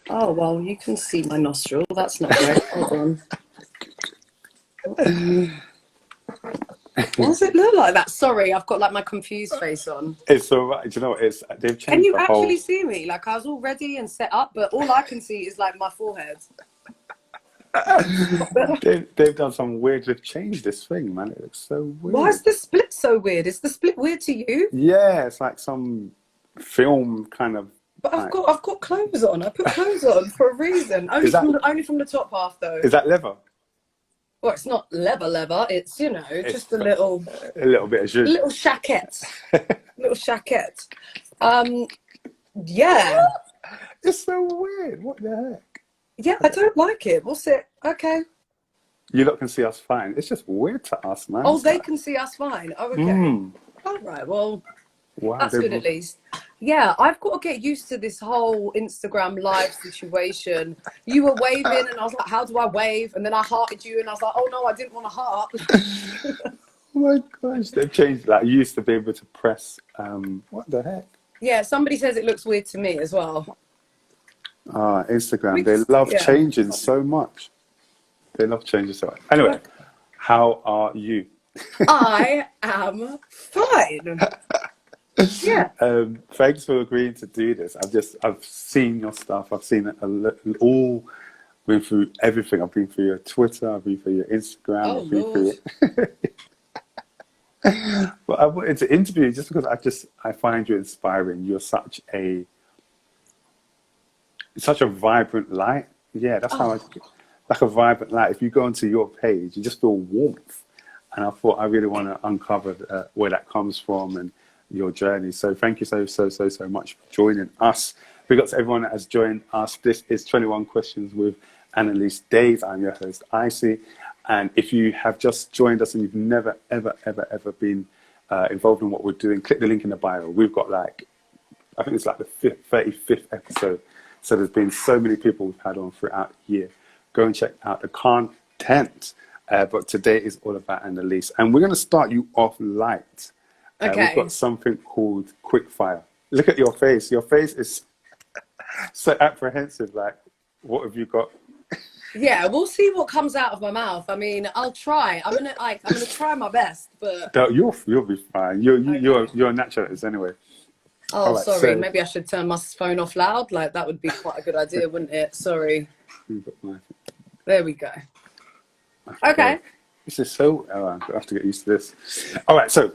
Oh, well, you can see my nostril. That's not great. Hold on. Why does it look like that? Sorry, I've got like my confused face on. It's all right. You know, they've changed Can you the actually whole... see me? Like, I was all ready and set up, but all I can see is like my forehead. they've done some weird... They've changed this thing, man. It looks so weird. Why is the split so weird? Is the split weird to you? Yeah, it's like some film kind of... But I've got clothes on. I put clothes on for a reason. Only from the top half, though. Is that leather? Well, it's not leather. It's, you know, just a little bit of zhuzh. Little shaquette. Little shaquette. Yeah. It's so weird. What the heck? Yeah, I don't like it. What's it? Okay. You lot can see us fine. It's just weird to us, man. Oh, they can see us fine. Oh, okay. All right. Well, wow, that's good at least. Yeah, I've got to get used to this whole Instagram live situation. You were waving and I was like, how do I wave? And then I hearted you and I was like, oh no, I didn't want to heart. Oh my gosh, they've changed. Like, you used to be able to press, what the heck? Yeah, somebody says it looks weird to me as well. Instagram, they love changing so much. They love changing so much. Anyway, how are you? I am fine. Yeah. Thanks for agreeing to do this. I've seen your stuff. I've seen it all. Been through everything. I've been through your Twitter. I've been through your Instagram. Oh, I've been through it. But I wanted to interview you just because I find you inspiring. You're such a vibrant light. Yeah, that's how like a vibrant light. If you go onto your page, you just feel warmth. And I thought I really want to uncover where that comes from and your journey. So thank you so much for joining us. Big up to everyone that has joined us. This is 21 Questions with Annaliese Dayes. I'm your host, Icy. And if you have just joined us and you've never, ever been involved in what we're doing, click the link in the bio. We've got I think it's like the 35th episode. So there's been so many people we've had on throughout the year. Go and check out the content. But today is all about Annaliese. And we're going to start you off light. Okay. We've got something called quickfire. Look at your face. Your face is so apprehensive. Like, what have you got? Yeah, we'll see what comes out of my mouth. I mean, I'll try. I'm gonna try my best, but No, you'll be fine. You're a natural at this anyway. Oh, right, sorry. so... Maybe I should turn my phone off loud. Like, that would be quite a good idea, wouldn't it? Sorry. There we go. Okay. This is so... I have to get used to this. All right, so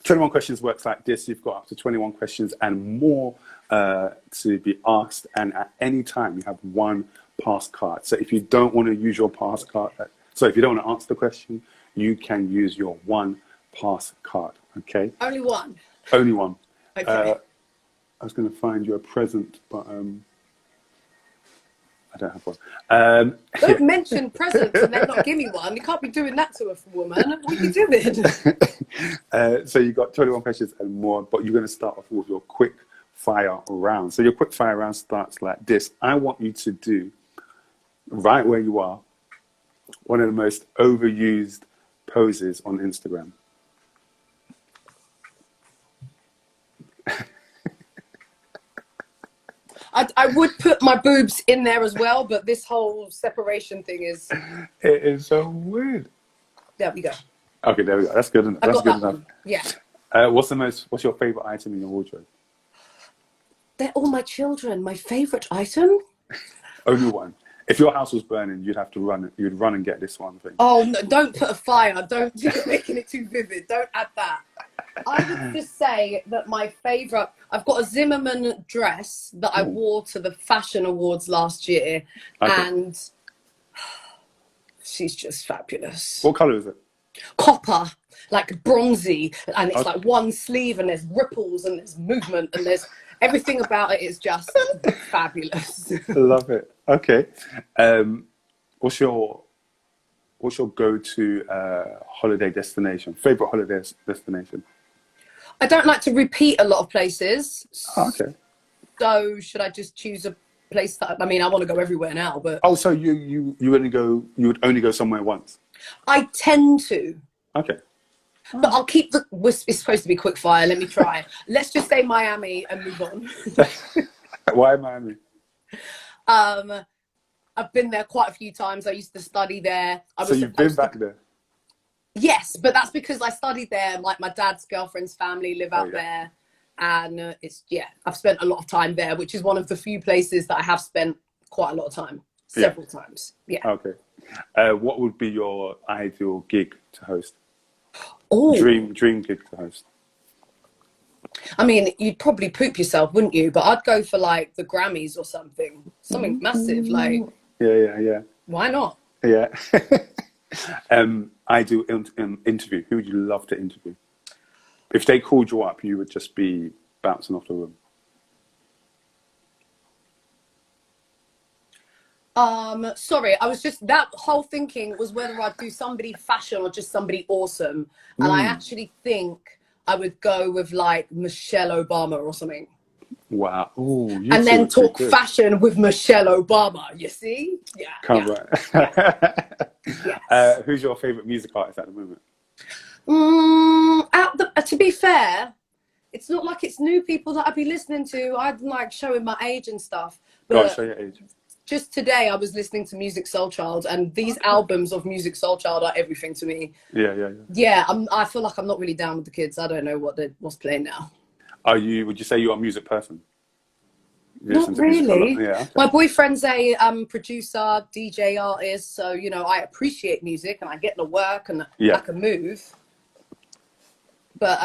21 Questions works like this. You've got up to 21 questions and more to be asked. And at any time, you have one pass card. So if you don't want to use your pass card... if you don't want to answer the question, you can use your one pass card, okay? Only one? Only one. Okay. I was going to find you a present, but I don't have one. Don't mention presents and then not give me one. You can't be doing that to a woman. What are you doing? So you got 21 questions and more, but you're going to start off with your quick fire round. So your quick fire round starts like this. I want you to do, right where you are, one of the most overused poses on Instagram. I would put my boobs in there as well, but this whole separation thing is... It is so weird. There we go. Okay, there we go. That's good enough. That's good enough. Yeah. What's your favorite item in your wardrobe? They're all my children. My favorite item? Only one. If your house was burning, you'd have to run. You'd run and get this one thing. Oh no! Don't put a fire. Don't do making it too vivid. Don't add that. I would just say that my favourite... I've got a Zimmerman dress that I wore to the Fashion Awards last year. Okay. And she's just fabulous. What colour is it? Copper, like bronzy. And it's like one sleeve and there's ripples and there's movement and there's... Everything about it is just fabulous. Love it. Okay. What's your go-to holiday destination? Favorite holiday destination? I don't like to repeat a lot of places. Oh, okay. So should I just choose a place that... I mean, I want to go everywhere now, but... Oh, so you would only go somewhere once? I tend to. Okay. But I'll keep the... It's supposed to be quick fire. Let me try. Let's just say Miami and move on. Why Miami? I've been there quite a few times. I used to study there. So you've been back there? Yes, but that's because I studied there. Like my dad's girlfriend's family live out there, and I've spent a lot of time there, which is one of the few places that I have spent quite a lot of time, several times. Yeah. Okay. What would be your ideal gig to host? Oh, dream gig to host. I mean, you'd probably poop yourself, wouldn't you? But I'd go for like the Grammys or something massive. Like, yeah. Why not? Yeah. I do interview. Who would you love to interview? If they called you up, you would just be bouncing off the room. Sorry, I was just, that whole thinking was whether I'd do somebody fashion or just somebody awesome. And I actually think I would go with like Michelle Obama or something. Wow. Ooh, and then talk fashion with Michelle Obama, you see? Yeah. Come on. Yes. Who's your favourite music artist at the moment? To be fair, it's not like it's new people that I'd be listening to. I'd like showing my age and stuff. But Go on, show your age. Just today, I was listening to Music Soul Child, and these albums of Music Soul Child are everything to me. Yeah, I feel like I'm not really down with the kids. I don't know what's playing now. Would you say you're a music person? Not really. Yeah, okay. My boyfriend's a producer, DJ, artist, so you know I appreciate music and I get to work and I can move. But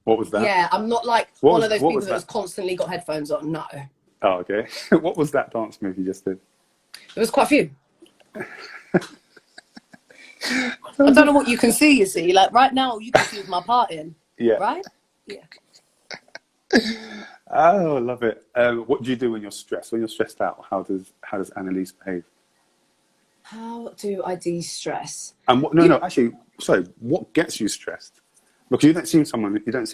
what was that? Yeah, I'm not like one of those people that's constantly got headphones on. No. Oh, okay. What was that dance move you just did? There was quite a few. I don't know what you can see. You see, like right now, you can see my part in. Yeah. Right. Yeah. Oh, I love it. What do you do when you're stressed? When you're stressed out, how does Annaliese behave? How do I de-stress? And actually, sorry, what gets you stressed? Because you don't seem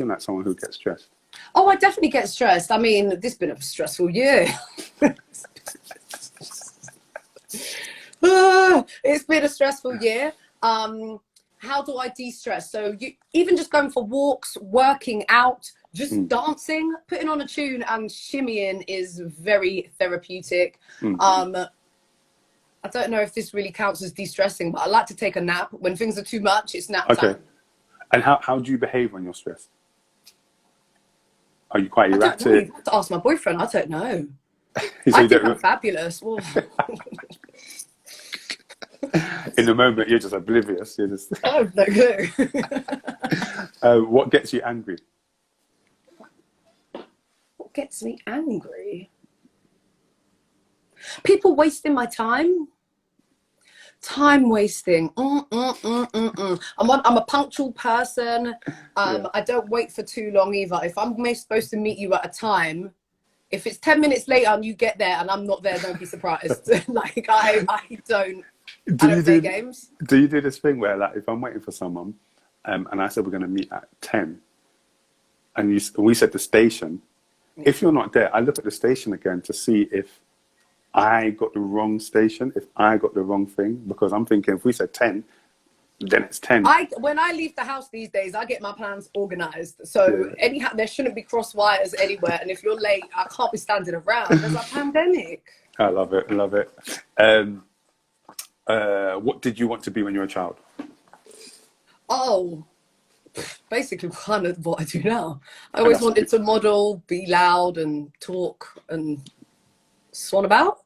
like someone who gets stressed. Oh, I definitely get stressed. I mean, this has been a stressful year. It's been a stressful year. How do I de-stress? So even just going for walks, working out, just dancing, putting on a tune and shimmying is very therapeutic. I don't know if this really counts as de-stressing, but I like to take a nap. When things are too much, it's nap time. And how do you behave when you're stressed? Are you quite erratic? I don't know. You have to ask my boyfriend. I don't know. I think I'm fabulous. Well, in the moment, you're just oblivious. You're just... I have no clue. What gets you angry? What gets me angry? People wasting my time. Time wasting. I'm a punctual person. I don't wait for too long either. If I'm supposed to meet you at a time, if it's 10 minutes later and you get there and I'm not there, don't be surprised. Like I don't play games. Do you do this thing where, like, if I'm waiting for someone, and I said we're going to meet at 10, and we said the station, if you're not there, I look at the station again to see if I got the wrong station, if I got the wrong thing, because I'm thinking if we said 10, then it's 10. When I leave the house these days, I get my plans organised. So anyhow, there shouldn't be cross wires anywhere. And if you're late, I can't be standing around. There's a pandemic. I love it. Love it. What did you want to be when you were a child? Oh, basically kind of what I do now. I always wanted to model, be loud and talk and swan about.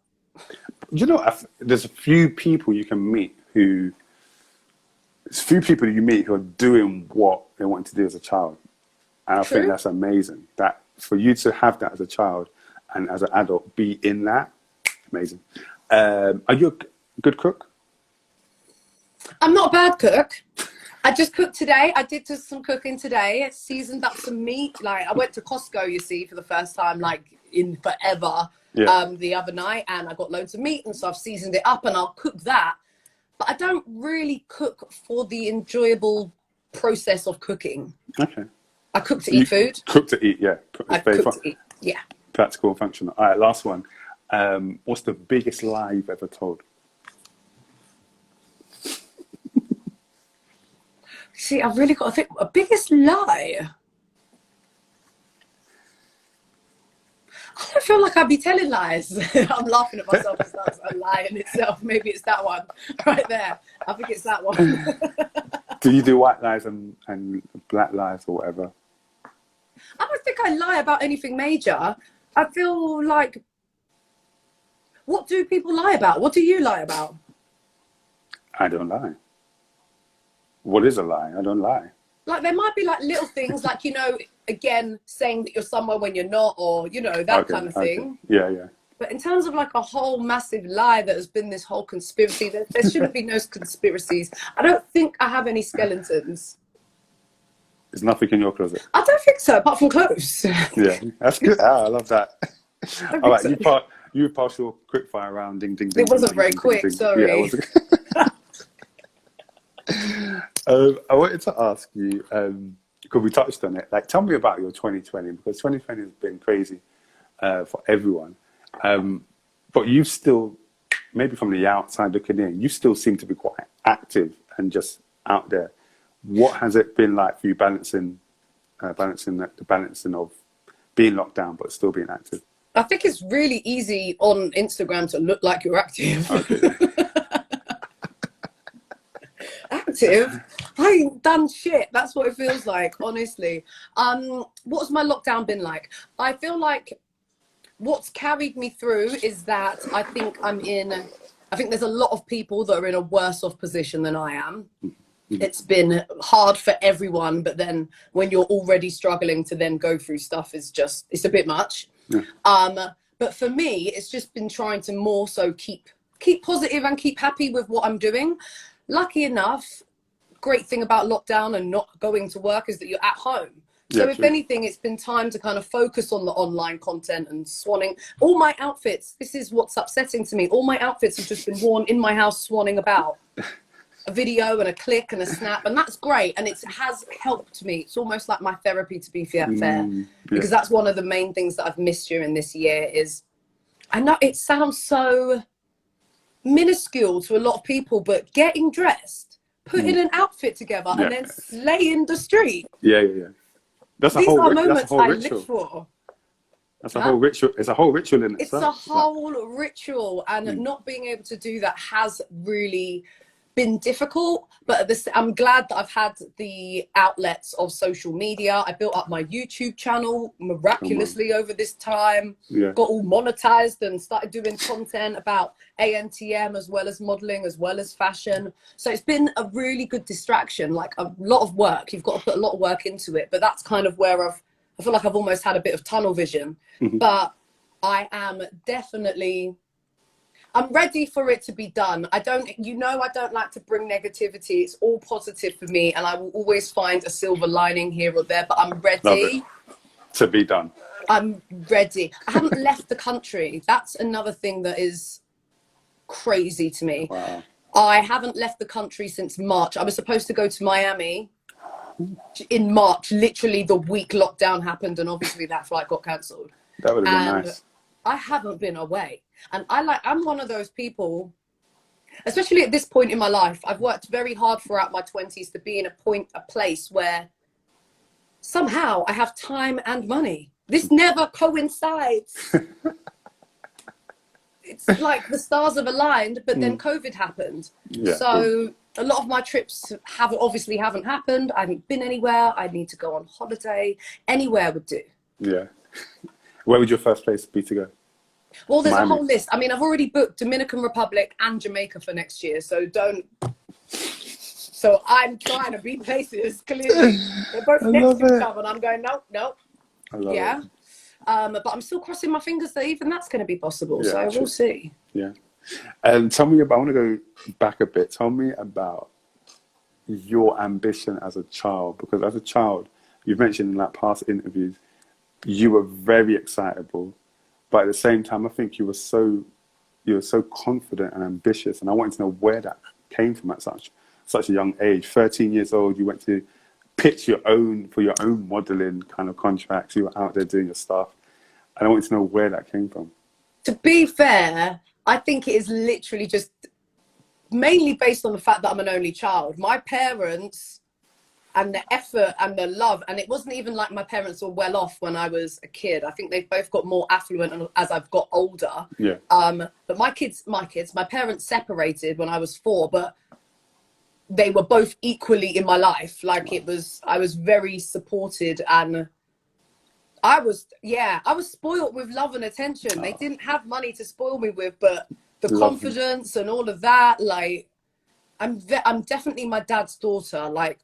You know, there's a few people you can meet who are doing what they wanted to do as a child. And I think that's amazing. That for you to have that as a child and as an adult be in that, amazing. Are you a good cook? I'm not a bad cook. I just cooked today. I did just some cooking today. Seasoned up some meat. Like I went to Costco, you see, for the first time, like in forever. The other night, and I got loads of meat, and so I've seasoned it up and I'll cook that. But I don't really cook for the enjoyable process of cooking. Okay. I cook to eat food. Cook to eat, yeah. I cook to eat, yeah. Practical and functional. All right, last one. What's the biggest lie you've ever told? See, I've really got to think. A biggest lie. I don't feel like I'd be telling lies. I'm laughing at myself because that's a lie in itself. Maybe it's that one right there. I think it's that one. Do you do white lies and black lies or whatever? I don't think I lie about anything major. I feel like, what do people lie about? What do you lie about? I don't lie. What is a lie? I don't lie. Like, there might be like little things, like, you know, again, saying that you're somewhere when you're not, or, you know, that kind of thing. Yeah, yeah. But in terms of like a whole massive lie that has been this whole conspiracy, there shouldn't be no conspiracies. I don't think I have any skeletons. There's nothing in your closet? I don't think so, apart from clothes. Yeah, that's good. I love that. All right, so. you pass your quick fire round, ding, ding, ding. It wasn't ding, very ding, quick, ding, ding. sorry. Yeah, it wasn't. I wanted to ask you, because we touched on it, like, tell me about your 2020, because 2020 has been crazy for everyone. But you still, maybe from the outside looking in, you still seem to be quite active and just out there. What has it been like for you balancing the balancing of being locked down but still being active? I think it's really easy on Instagram to look like you're active. Okay. Active? I ain't done shit. That's what it feels like, honestly. What's my lockdown been like? I feel like what's carried me through is that I think there's a lot of people that are in a worse off position than I am. It's been hard for everyone, but then when you're already struggling to then go through stuff it's a bit much. Yeah. But for me, it's just been trying to more so keep positive and keep happy with what I'm doing. Lucky enough, great thing about lockdown and not going to work is that you're at home. So if anything, it's been time to kind of focus on the online content and swanning. All my outfits, this is what's upsetting to me, all my outfits have just been worn in my house swanning about. A video and a click and a snap, and that's great, and it has helped me. It's almost like my therapy, to be fair, because that's one of the main things that I've missed during this year is, I know it sounds so minuscule to a lot of people, but getting dressed, putting an outfit together and then slaying the street. Yeah. These are moments I live for. That's a whole ritual. It's a whole ritual in itself. It's a whole ritual, and not being able to do that has really been difficult, but I'm glad that I've had the outlets of social media. I built up my YouTube channel miraculously over this time, got all monetized and started doing content about ANTM as well as modeling, as well as fashion. So it's been a really good distraction, like a lot of work. You've got to put a lot of work into it, but that's kind of where I feel like I've almost had a bit of tunnel vision. But I am definitely, I'm ready for it to be done. I don't like to bring negativity. It's all positive for me, and I will always find a silver lining here or there, but I'm ready to be done. I'm ready. I haven't left the country. That's another thing that is crazy to me. Wow. I haven't left the country since March. I was supposed to go to Miami in March, literally the week lockdown happened, and obviously that flight got cancelled. That would have been nice. I haven't been away. And I'm one of those people, especially at this point in my life, I've worked very hard throughout my 20s to be in a place where somehow I have time and money. This never coincides. It's like the stars have aligned, but then COVID happened. So a lot of my trips haven't happened. I haven't been anywhere. I need to go on holiday. Anywhere would do. Yeah. Where would your first place be to go? Well, there's a whole list. I mean, I've already booked Dominican Republic and Jamaica for next year, so I'm trying to be places, clearly. They're both next to each other, and I'm going, no. Yeah. But I'm still crossing my fingers that even that's going to be possible, so we'll see. Yeah. And tell me about, I want to go back a bit. Tell me about your ambition as a child, because as a child, you've mentioned in like past interviews, you were very excitable. But at the same time, I think you were so confident and ambitious, and I wanted to know where that came from at such a young age. 13 years old, you went to pitch for your own modeling kind of contracts. You were out there doing your stuff, and I wanted to know where that came from. To be fair, I think it is literally just mainly based on the fact that I'm an only child. My parents and the effort and the love. And it wasn't even like my parents were well off when I was a kid. I think they've both got more affluent as I've got older. Yeah. But my parents separated when I was 4, but they were both equally in my life. Like I was very supported, and I was spoiled with love and attention. They didn't have money to spoil me with, but the confidence and all of that, like, I'm definitely my dad's daughter. Like,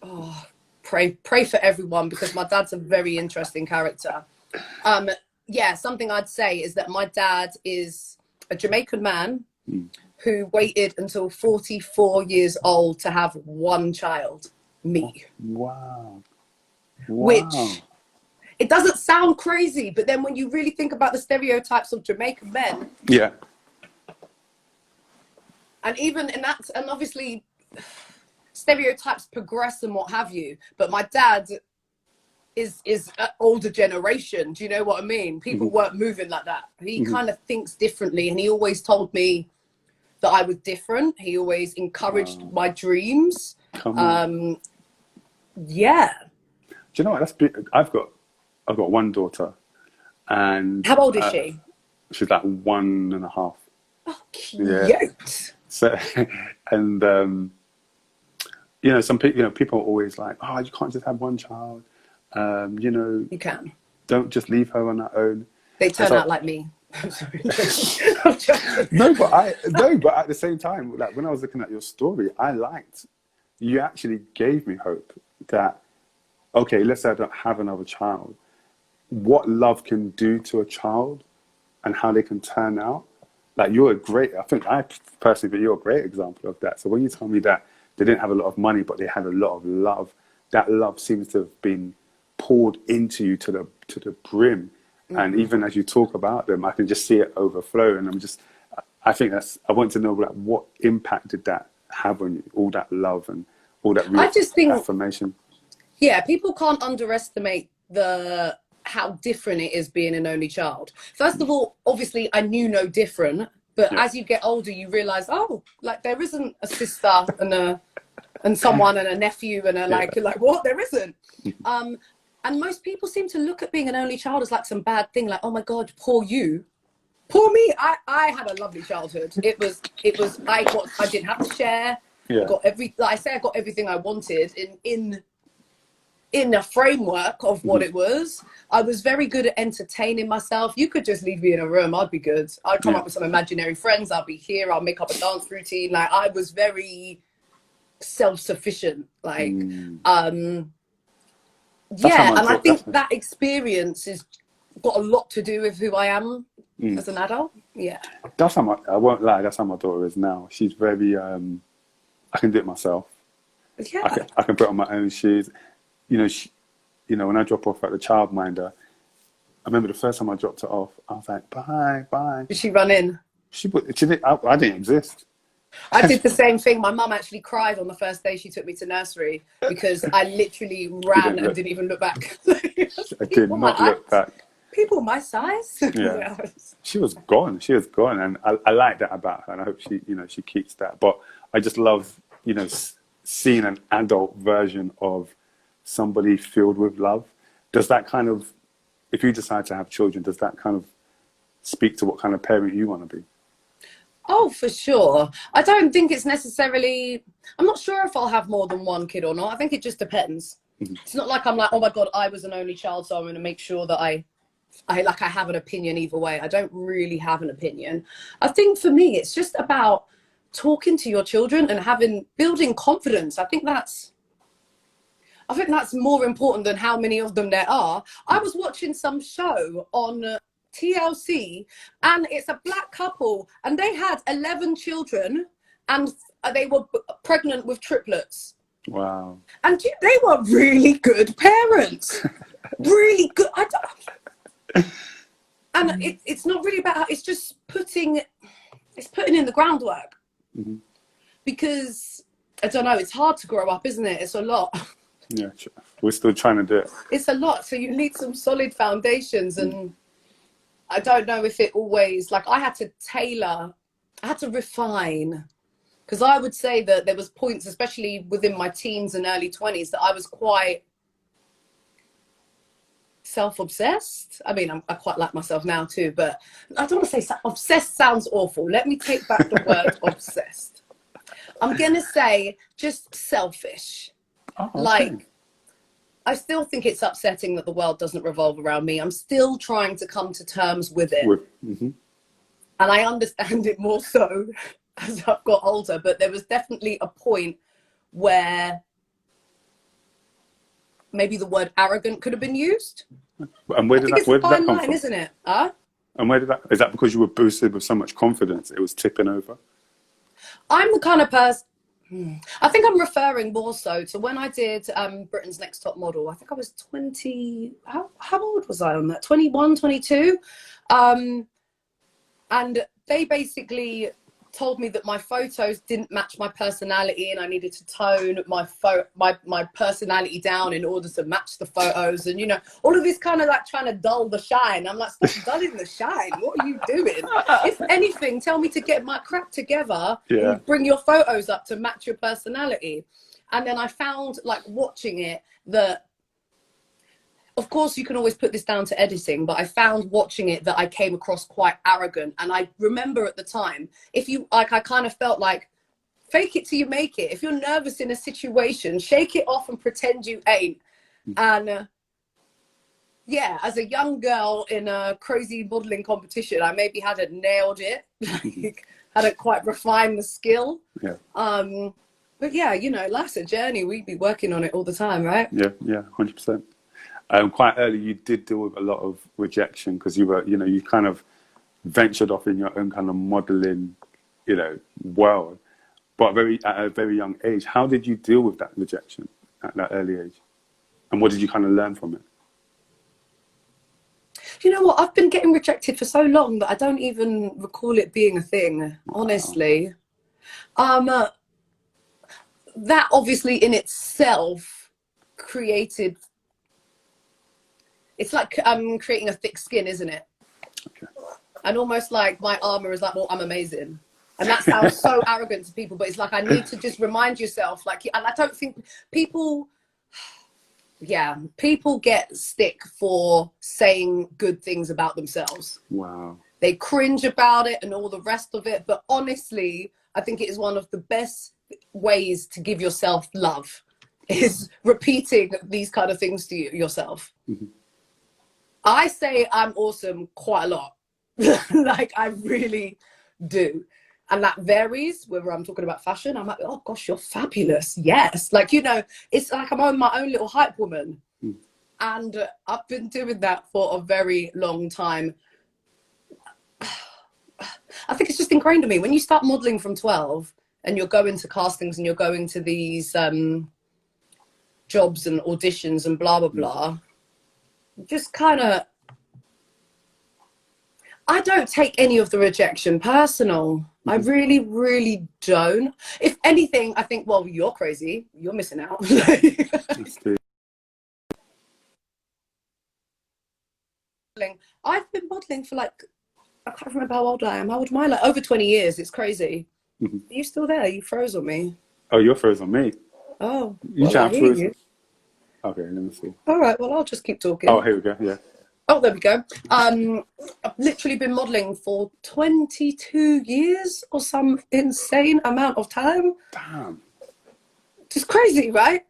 oh, pray for everyone, because my dad's a very interesting character. Something I'd say is that my dad is a Jamaican man who waited until 44 years old to have one child, me. Wow. Which, it doesn't sound crazy, but then when you really think about the stereotypes of Jamaican men, yeah, and obviously stereotypes progress and what have you, but my dad is an older generation. Do you know what I mean? People weren't moving like that. He kind of thinks differently, and he always told me that I was different. He always encouraged my dreams. Yeah. Do you know what? I've got one daughter, and how old is she? She's like 1.5. Oh, cute. Yeah. So, and some people are always like, oh, you can't just have one child. You can. Don't just leave her on her own. They turn out like me. I'm sorry. I'm joking. No, but at the same time, like when I was looking at your story, you actually gave me hope that, okay, let's say I don't have another child, what love can do to a child and how they can turn out. Like, I personally think you're a great example of that. So when you tell me that they didn't have a lot of money, but they had a lot of love, that love seems to have been poured into you to the brim. And even as you talk about them, I can just see it overflow. And I want to know, like, what impact did that have on you? All that love and all that affirmation. Yeah, people can't underestimate how different it is being an only child. First of all, obviously, I knew no different. But as you get older, you realize, like, there isn't a sister and someone and a nephew and you're like, what? There isn't. And most people seem to look at being an only child as like some bad thing, like, oh my God, poor you. Poor me. I had a lovely childhood. I didn't have to share. Yeah. I got everything I wanted in a framework of what it was. I was very good at entertaining myself. You could just leave me in a room, I'd be good. I'd come up with some imaginary friends. I'll be here. I'll make up a dance routine. Like, I was very self-sufficient. Like, and I think that experience has got a lot to do with who I am as an adult. Yeah. That's how I won't lie, that's how my daughter is now. She's very, I can do it myself. Yeah. I can put on my own shoes. When I drop off at the childminder, I remember the first time I dropped her off, I was like, bye. Did she run in? I didn't exist. I did the same thing. My mum actually cried on the first day she took me to nursery because I literally ran and didn't even look back. I did not look back. People my size. Yeah. She was gone. And I like that about her, and I hope she keeps that. But I just love, seeing an adult version of somebody filled with love. Does that kind of, if you decide to have children, does that kind of speak to what kind of parent you want to be? Oh, for sure. I don't think it's necessarily, I'm not sure if I'll have more than one kid or not. I think it just depends. It's not like I'm like, oh my God, I was an only child, so I'm going to make sure that I have an opinion either way. I don't really have an opinion. I think for me, it's just about talking to your children and building confidence. I think that's more important than how many of them there are. I was watching some show on TLC, and it's a black couple, and they had 11 children, and they were pregnant with triplets. Wow. And they were really good parents. Really good. And it's not really about, it's just putting in the groundwork. Because, I don't know, it's hard to grow up, isn't it? It's a lot. Yeah, we're still trying to do it. It's a lot, so you need some solid foundations, and I don't know if it always, like, I had to refine Because I would say that there was points, especially within my teens and early 20s, that I was quite self-obsessed. I mean, I quite like myself now too, but I don't want to say obsessed sounds awful. Let me take back the word obsessed. I'm going to say just selfish. Oh, okay. Like, I still think it's upsetting that the world doesn't revolve around me. I'm still trying to come to terms with it. Mm-hmm. And I understand it more so as I've got older, but there was definitely a point where maybe the word arrogant could have been used. And where did that come line, from? Isn't it? Huh? And is that because you were boosted with so much confidence it was tipping over? I'm the kind of person, I think I'm referring more so to when I did Britain's Next Top Model. I think I was 20, how old was I on that? 21, 22. And they basically told me that my photos didn't match my personality and I needed to tone my personality down in order to match the photos, and you know, all of this kind of like trying to dull the shine. I'm like, stop dulling the shine, what are you doing? If anything, tell me to get my crap together and bring your photos up to match your personality. And then I found, like, watching it, that of course you can always put this down to editing, but I found watching it that I came across quite arrogant. And I remember at the time, if you like, I kind of felt like, fake it till you make it. If you're nervous in a situation, shake it off and pretend you ain't. And yeah, as a young girl in a crazy modeling competition, I maybe hadn't nailed it, like, hadn't quite refined the skill. Yeah. But yeah, you know, life's a journey. We'd be working on it all the time, right? Yeah, 100%. Quite early, you did deal with a lot of rejection because you were, you know, you kind of ventured off in your own kind of modeling, you know, world, but at a very young age. How did you deal with that rejection at that early age? And what did you kind of learn from it? You know what? I've been getting rejected for so long that I don't even recall it being a thing, honestly. That obviously in itself created, it's like creating a thick skin, isn't it? Okay. And almost like my armor is like, well, I'm amazing. And that sounds so arrogant to people, but it's like, I need to just remind yourself, like, and I don't think people get stick for saying good things about themselves. Wow. They cringe about it and all the rest of it. But honestly, I think it is one of the best ways to give yourself love, is repeating these kind of things to yourself. Mm-hmm. I say I'm awesome quite a lot. Like, I really do. And that varies whether I'm talking about fashion. I'm like, oh gosh, you're fabulous. Yes. Like, you know, it's like I'm on my own little hype woman. Mm. And I've been doing that for a very long time. I think it's just ingrained in me. When you start modeling from 12 and you're going to castings and you're going to these jobs and auditions and blah, blah, blah, just kind of, I don't take any of the rejection personal. I really, really don't. If anything, I think, well, you're crazy. You're missing out. I've been modeling for, like, I can't remember how old I am. How old am I? Like, over 20 years. It's crazy. Mm-hmm. Are you still there? You froze on me. Oh, you're froze on me. Oh. You can't freeze. Okay, let me see. All right, well, I'll just keep talking. Oh, here we go, yeah. Oh, there we go. I've literally been modelling for 22 years or some insane amount of time. Damn. Just crazy, right?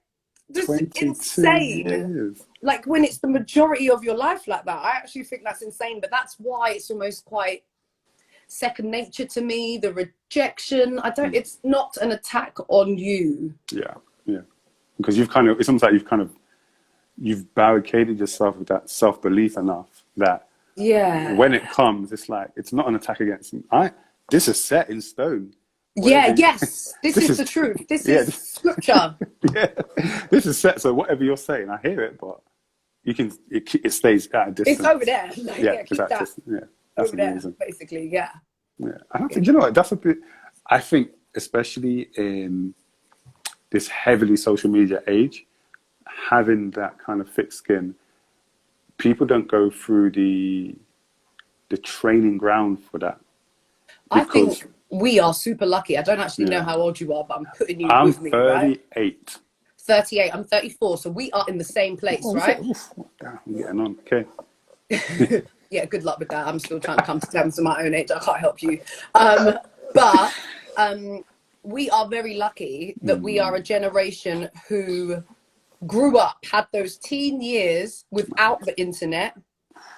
Just 22 insane. Years. Like, when it's the majority of your life like that, I actually think that's insane. But that's why it's almost quite second nature to me, the rejection. It's not an attack on you. Yeah, yeah. Because it's almost like you've barricaded yourself with that self-belief enough that when it comes, it's like, it's not an attack against me. This is set in stone. Yes, this is the truth. This is scripture. Yeah, this is set, so whatever you're saying, I hear it, but it stays at a distance. It's over there. Like, keep that. That's over amazing. There, basically, yeah. I think, you know what, that's a bit, I think, especially in this heavily social media age, having that kind of thick skin, people don't go through the training ground for that. I think we are super lucky. I don't actually know how old you are, but I'm putting you I'm with me, 38. Right? 38. I'm 34. So we are in the same place, right? Damn, I'm getting on. Okay. Yeah, good luck with that. I'm still trying to come to terms with my own age. I can't help you. But we are very lucky that we are a generation who grew up, had those teen years without the internet,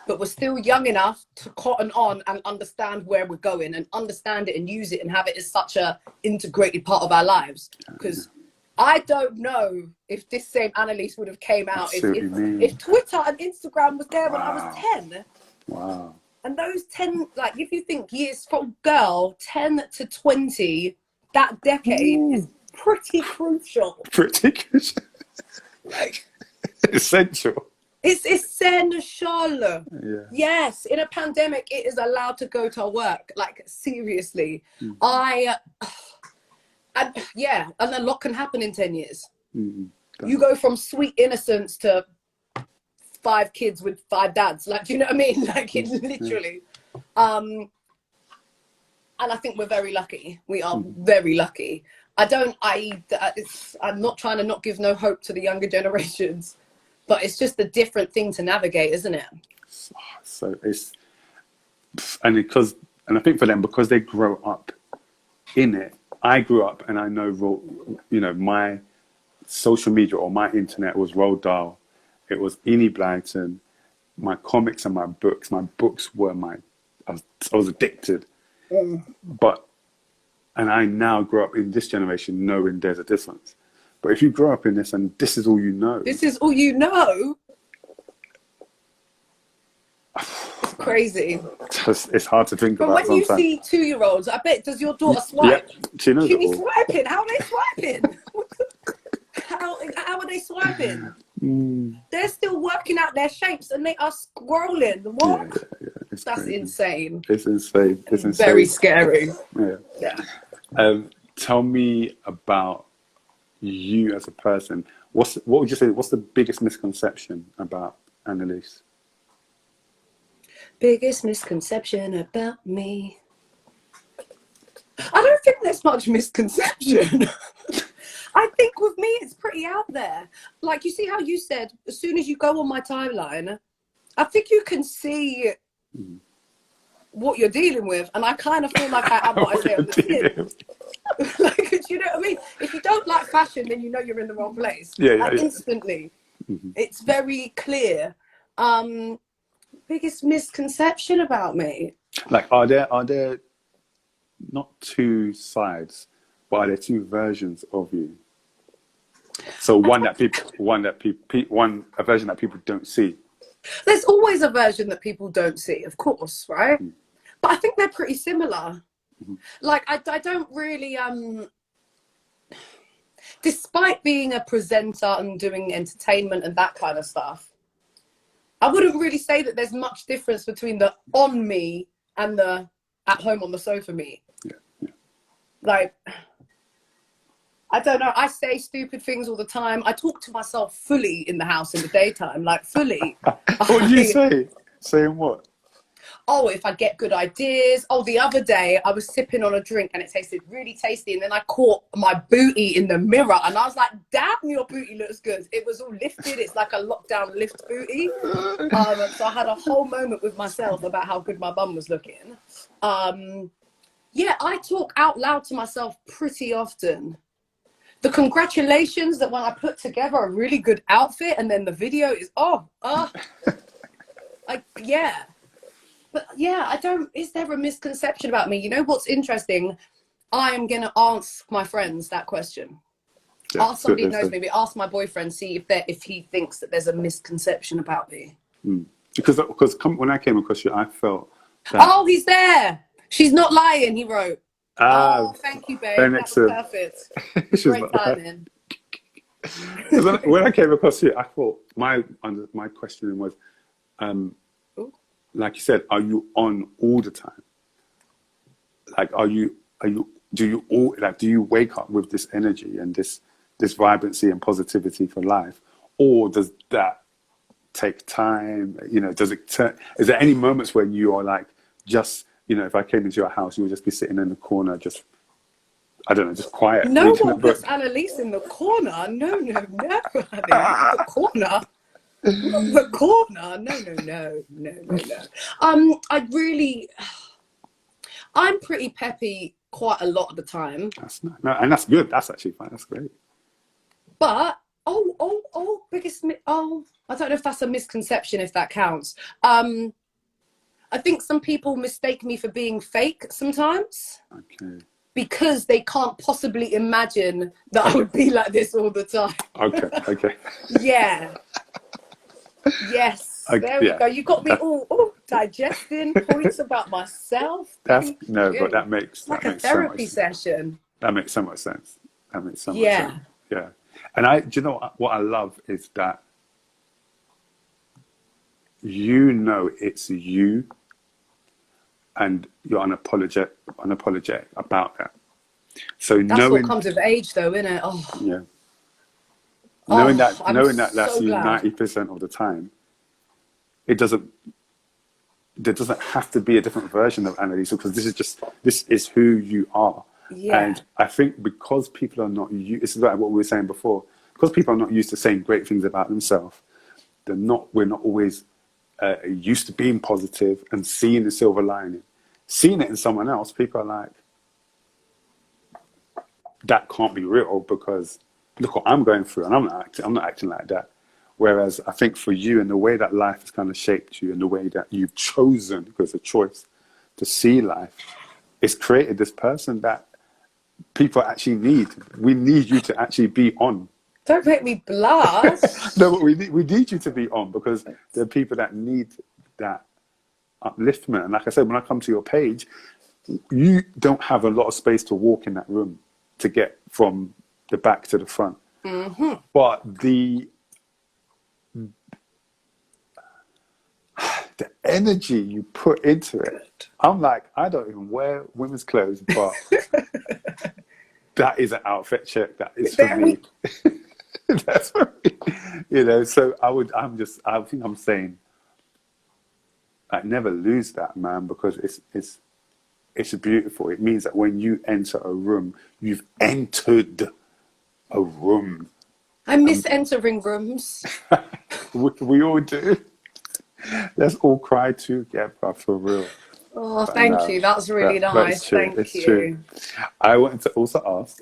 but we're still young enough to cotton on and understand where we're going and understand it and use it and have it as such a integrated part of our lives. Because I don't know if this same Annaliese would have came out if Twitter and Instagram was there when I was 10. Wow. And those 10, like, if you think years from girl, 10 to 20, that decade is pretty crucial. Pretty crucial. Like, essential. It's essential. Yeah. Yes, in a pandemic, it is allowed to go to work. Like, seriously. And a lot can happen in 10 years. You go from sweet innocence to 5 kids with 5 dads. Like, do you know what I mean? Like, it's literally. And I think we're very lucky. We are very lucky. I'm not trying to not give no hope to the younger generations, but it's just a different thing to navigate, isn't it? So and I think for them, because they grow up in it, I grew up and I know, you know, my social media or my internet was Roald Dahl. It was Enid Blyton, my comics and my books. My books were I was addicted. And I now grow up in this generation knowing there's a difference. But if you grow up in this and this is all you know. This is all you know? It's crazy. It's hard to think about. But when you see 2-year-olds, I bet, does your daughter swipe? Yeah, she knows She be swiping. How are they swiping? How are they swiping? They're still working out their shapes and they are scrolling. What? Yeah. That's crazy. Insane. It's insane. It's insane. Very scary. Yeah. Tell me about you as a person. What would you say? What's the biggest misconception about Annaliese? Biggest misconception about me. I don't think there's much misconception. I think with me, it's pretty out there. Like, you see how you said, as soon as you go on my timeline, I think you can see what you're dealing with. And I kind of feel like I am what I say on the tin. Like, do you know what I mean? If you don't like fashion, then you know you're in the wrong place. Instantly. It's very clear. Biggest misconception about me? Like, are there not 2 sides, but are there 2 versions of you? So a version that people don't see. There's always a version that people don't see, of course, right? But I think they're pretty similar. Like, I don't really, despite being a presenter and doing entertainment and that kind of stuff, I wouldn't really say that there's much difference between the on me and the at home on the sofa me. Yeah. Like, I don't know. I say stupid things all the time. I talk to myself fully in the house in the daytime, like fully. What do you say? Saying what? Oh, if I get good ideas. Oh, the other day I was sipping on a drink and it tasted really tasty. And then I caught my booty in the mirror and I was like, damn, your booty looks good. It was all lifted. It's like a lockdown lift booty. So I had a whole moment with myself about how good my bum was looking. Yeah, I talk out loud to myself pretty often. The congratulations that when I put together a really good outfit and then the video is, yeah. But yeah, is there a misconception about me? You know what's interesting? I am going to ask my friends that question. Yeah, ask somebody who knows me, ask my boyfriend, see if he thinks that there's a misconception about me. Because when I came across you, I felt that... Oh, he's there. She's not lying, he wrote. Oh, thank you, babe. That was perfect. Great timing. When I came across you, I thought my question was, like you said, are you on all the time? Like, do you wake up with this energy and this vibrancy and positivity for life, or does that take time? You know, is there any moments when you are like just you know, if I came into your house, you would just be sitting in the corner, just, I don't know, just quiet. No reading a one puts book. Annaliese in the corner. No, honey. The corner. Not the corner. No. I'm pretty peppy quite a lot of the time. That's not, no, and that's good. That's actually fine. That's great. But I don't know if that's a misconception, if that counts. I think some people mistake me for being fake sometimes. Okay. Because they can't possibly imagine that I would be like this all the time. Okay. Yeah. Yes. There we go. You got me all digesting points about myself. But that makes like a therapy session. That makes so much sense. That makes so much sense. Yeah. And do you know what I love is that you know it's you, and you're unapologetic about that. So that's what comes with age, though, isn't it? Oh. Yeah. Knowing that's so you glad. 90% of the time, there doesn't have to be a different version of Annaliese, because this is who you are. Yeah. And I think because people are not used, this is like what we were saying before, because people are not used to saying great things about themselves, we're not always used to being positive and seeing the silver lining. Seeing it in someone else, people are like, that can't be real, because look what I'm going through, and I'm not acting like that. Whereas I think for you, and the way that life has kind of shaped you, and the way that you've chosen, because it's a choice, to see life, it's created this person that people actually need. We need you to actually be on. Don't make me blush. No, but we need you to be on, because there are people that need that upliftment. And like I said, when I come to your page, you don't have a lot of space to walk in that room to get from the back to the front. Mm-hmm. But the energy you put into it, I'm like, I don't even wear women's clothes, but that is an outfit check. That is for me. That's for me. You know, so I think I'm saying, I never lose that, man, because it's beautiful. It means that when you enter a room, you've entered a room. I miss entering rooms. We all do. Let's all cry together, for real. Oh, thank you. That's really nice. Thank you. True. I wanted to also ask,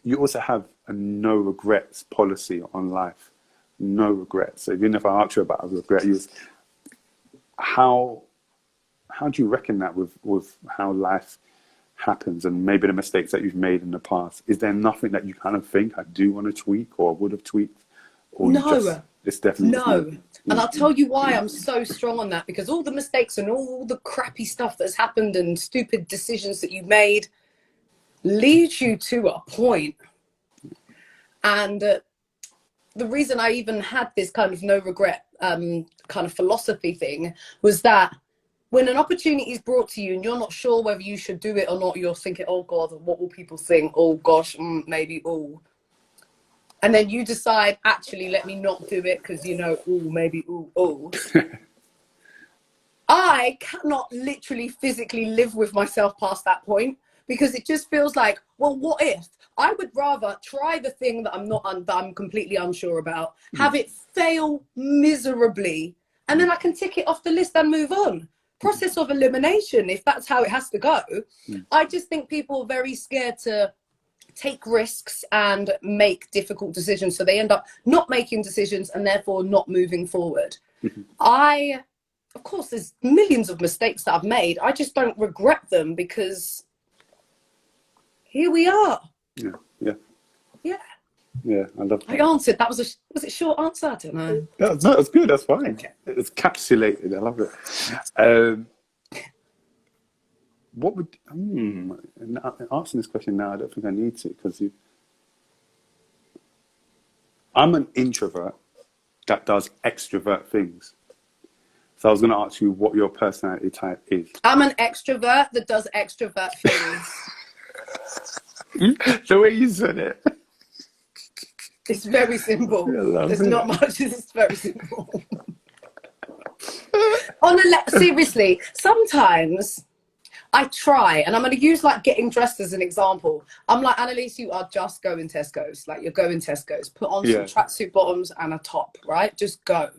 you also have a no regrets policy on life. No regrets. So even if I ask you about a regret, how do you reckon that with how life happens and maybe the mistakes that you've made in the past? Is there nothing that you kind of think I do want to tweak or would have tweaked? Or no. It's definitely no. And I'll tell you why I'm so strong on that, because all the mistakes and all the crappy stuff that's happened and stupid decisions that you made lead you to a point. And the reason I even had this kind of no regret kind of philosophy thing was that when an opportunity is brought to you and you're not sure whether you should do it or not, you're thinking, oh God, what will people think? Oh gosh, maybe, oh. And then you decide, actually, let me not do it because, you know, oh, maybe, oh. I cannot literally physically live with myself past that point, because it just feels like, well, what if? I would rather try the thing that I'm completely unsure about, have it fail miserably, and then I can tick it off the list and move on. Process of elimination, if that's how it has to go. I just think people are very scared to take risks and make difficult decisions, so they end up not making decisions and therefore not moving forward. Of course, there's millions of mistakes that I've made. I just don't regret them, because here we are. Yeah, I love that. I answered. That was it a short answer? I don't know. No, it's good. That's fine. Okay. It's capsulated. I love it. What would answering this question now? I don't think I need to, because I'm an introvert that does extrovert things. So I was going to ask you what your personality type is. I'm an extrovert that does extrovert things. The way you said it. It's very simple. There's not much. It's very simple. Seriously, sometimes I try, and I'm going to use like getting dressed as an example. I'm like, Annaliese, you are just going Tesco's. Like, you're going Tesco's. Put on some tracksuit bottoms and a top, right? Just go.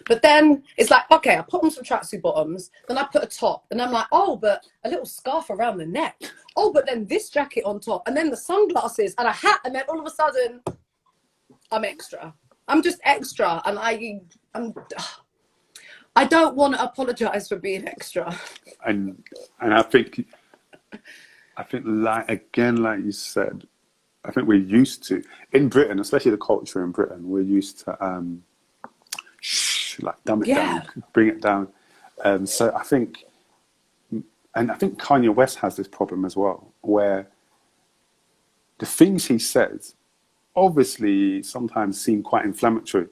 But then it's like, okay, I put on some tracksuit bottoms, then I put a top, and I'm like, oh, but a little scarf around the neck. Oh, but then this jacket on top, and then the sunglasses and a hat, and then all of a sudden, I'm extra. I'm just extra, and I don't want to apologize for being extra. And I think like you said, I think we're used to, in Britain, especially the culture in Britain, we're used to like dumb it down, bring it down. So I think Kanye West has this problem as well, where the things he says obviously sometimes seem quite inflammatory,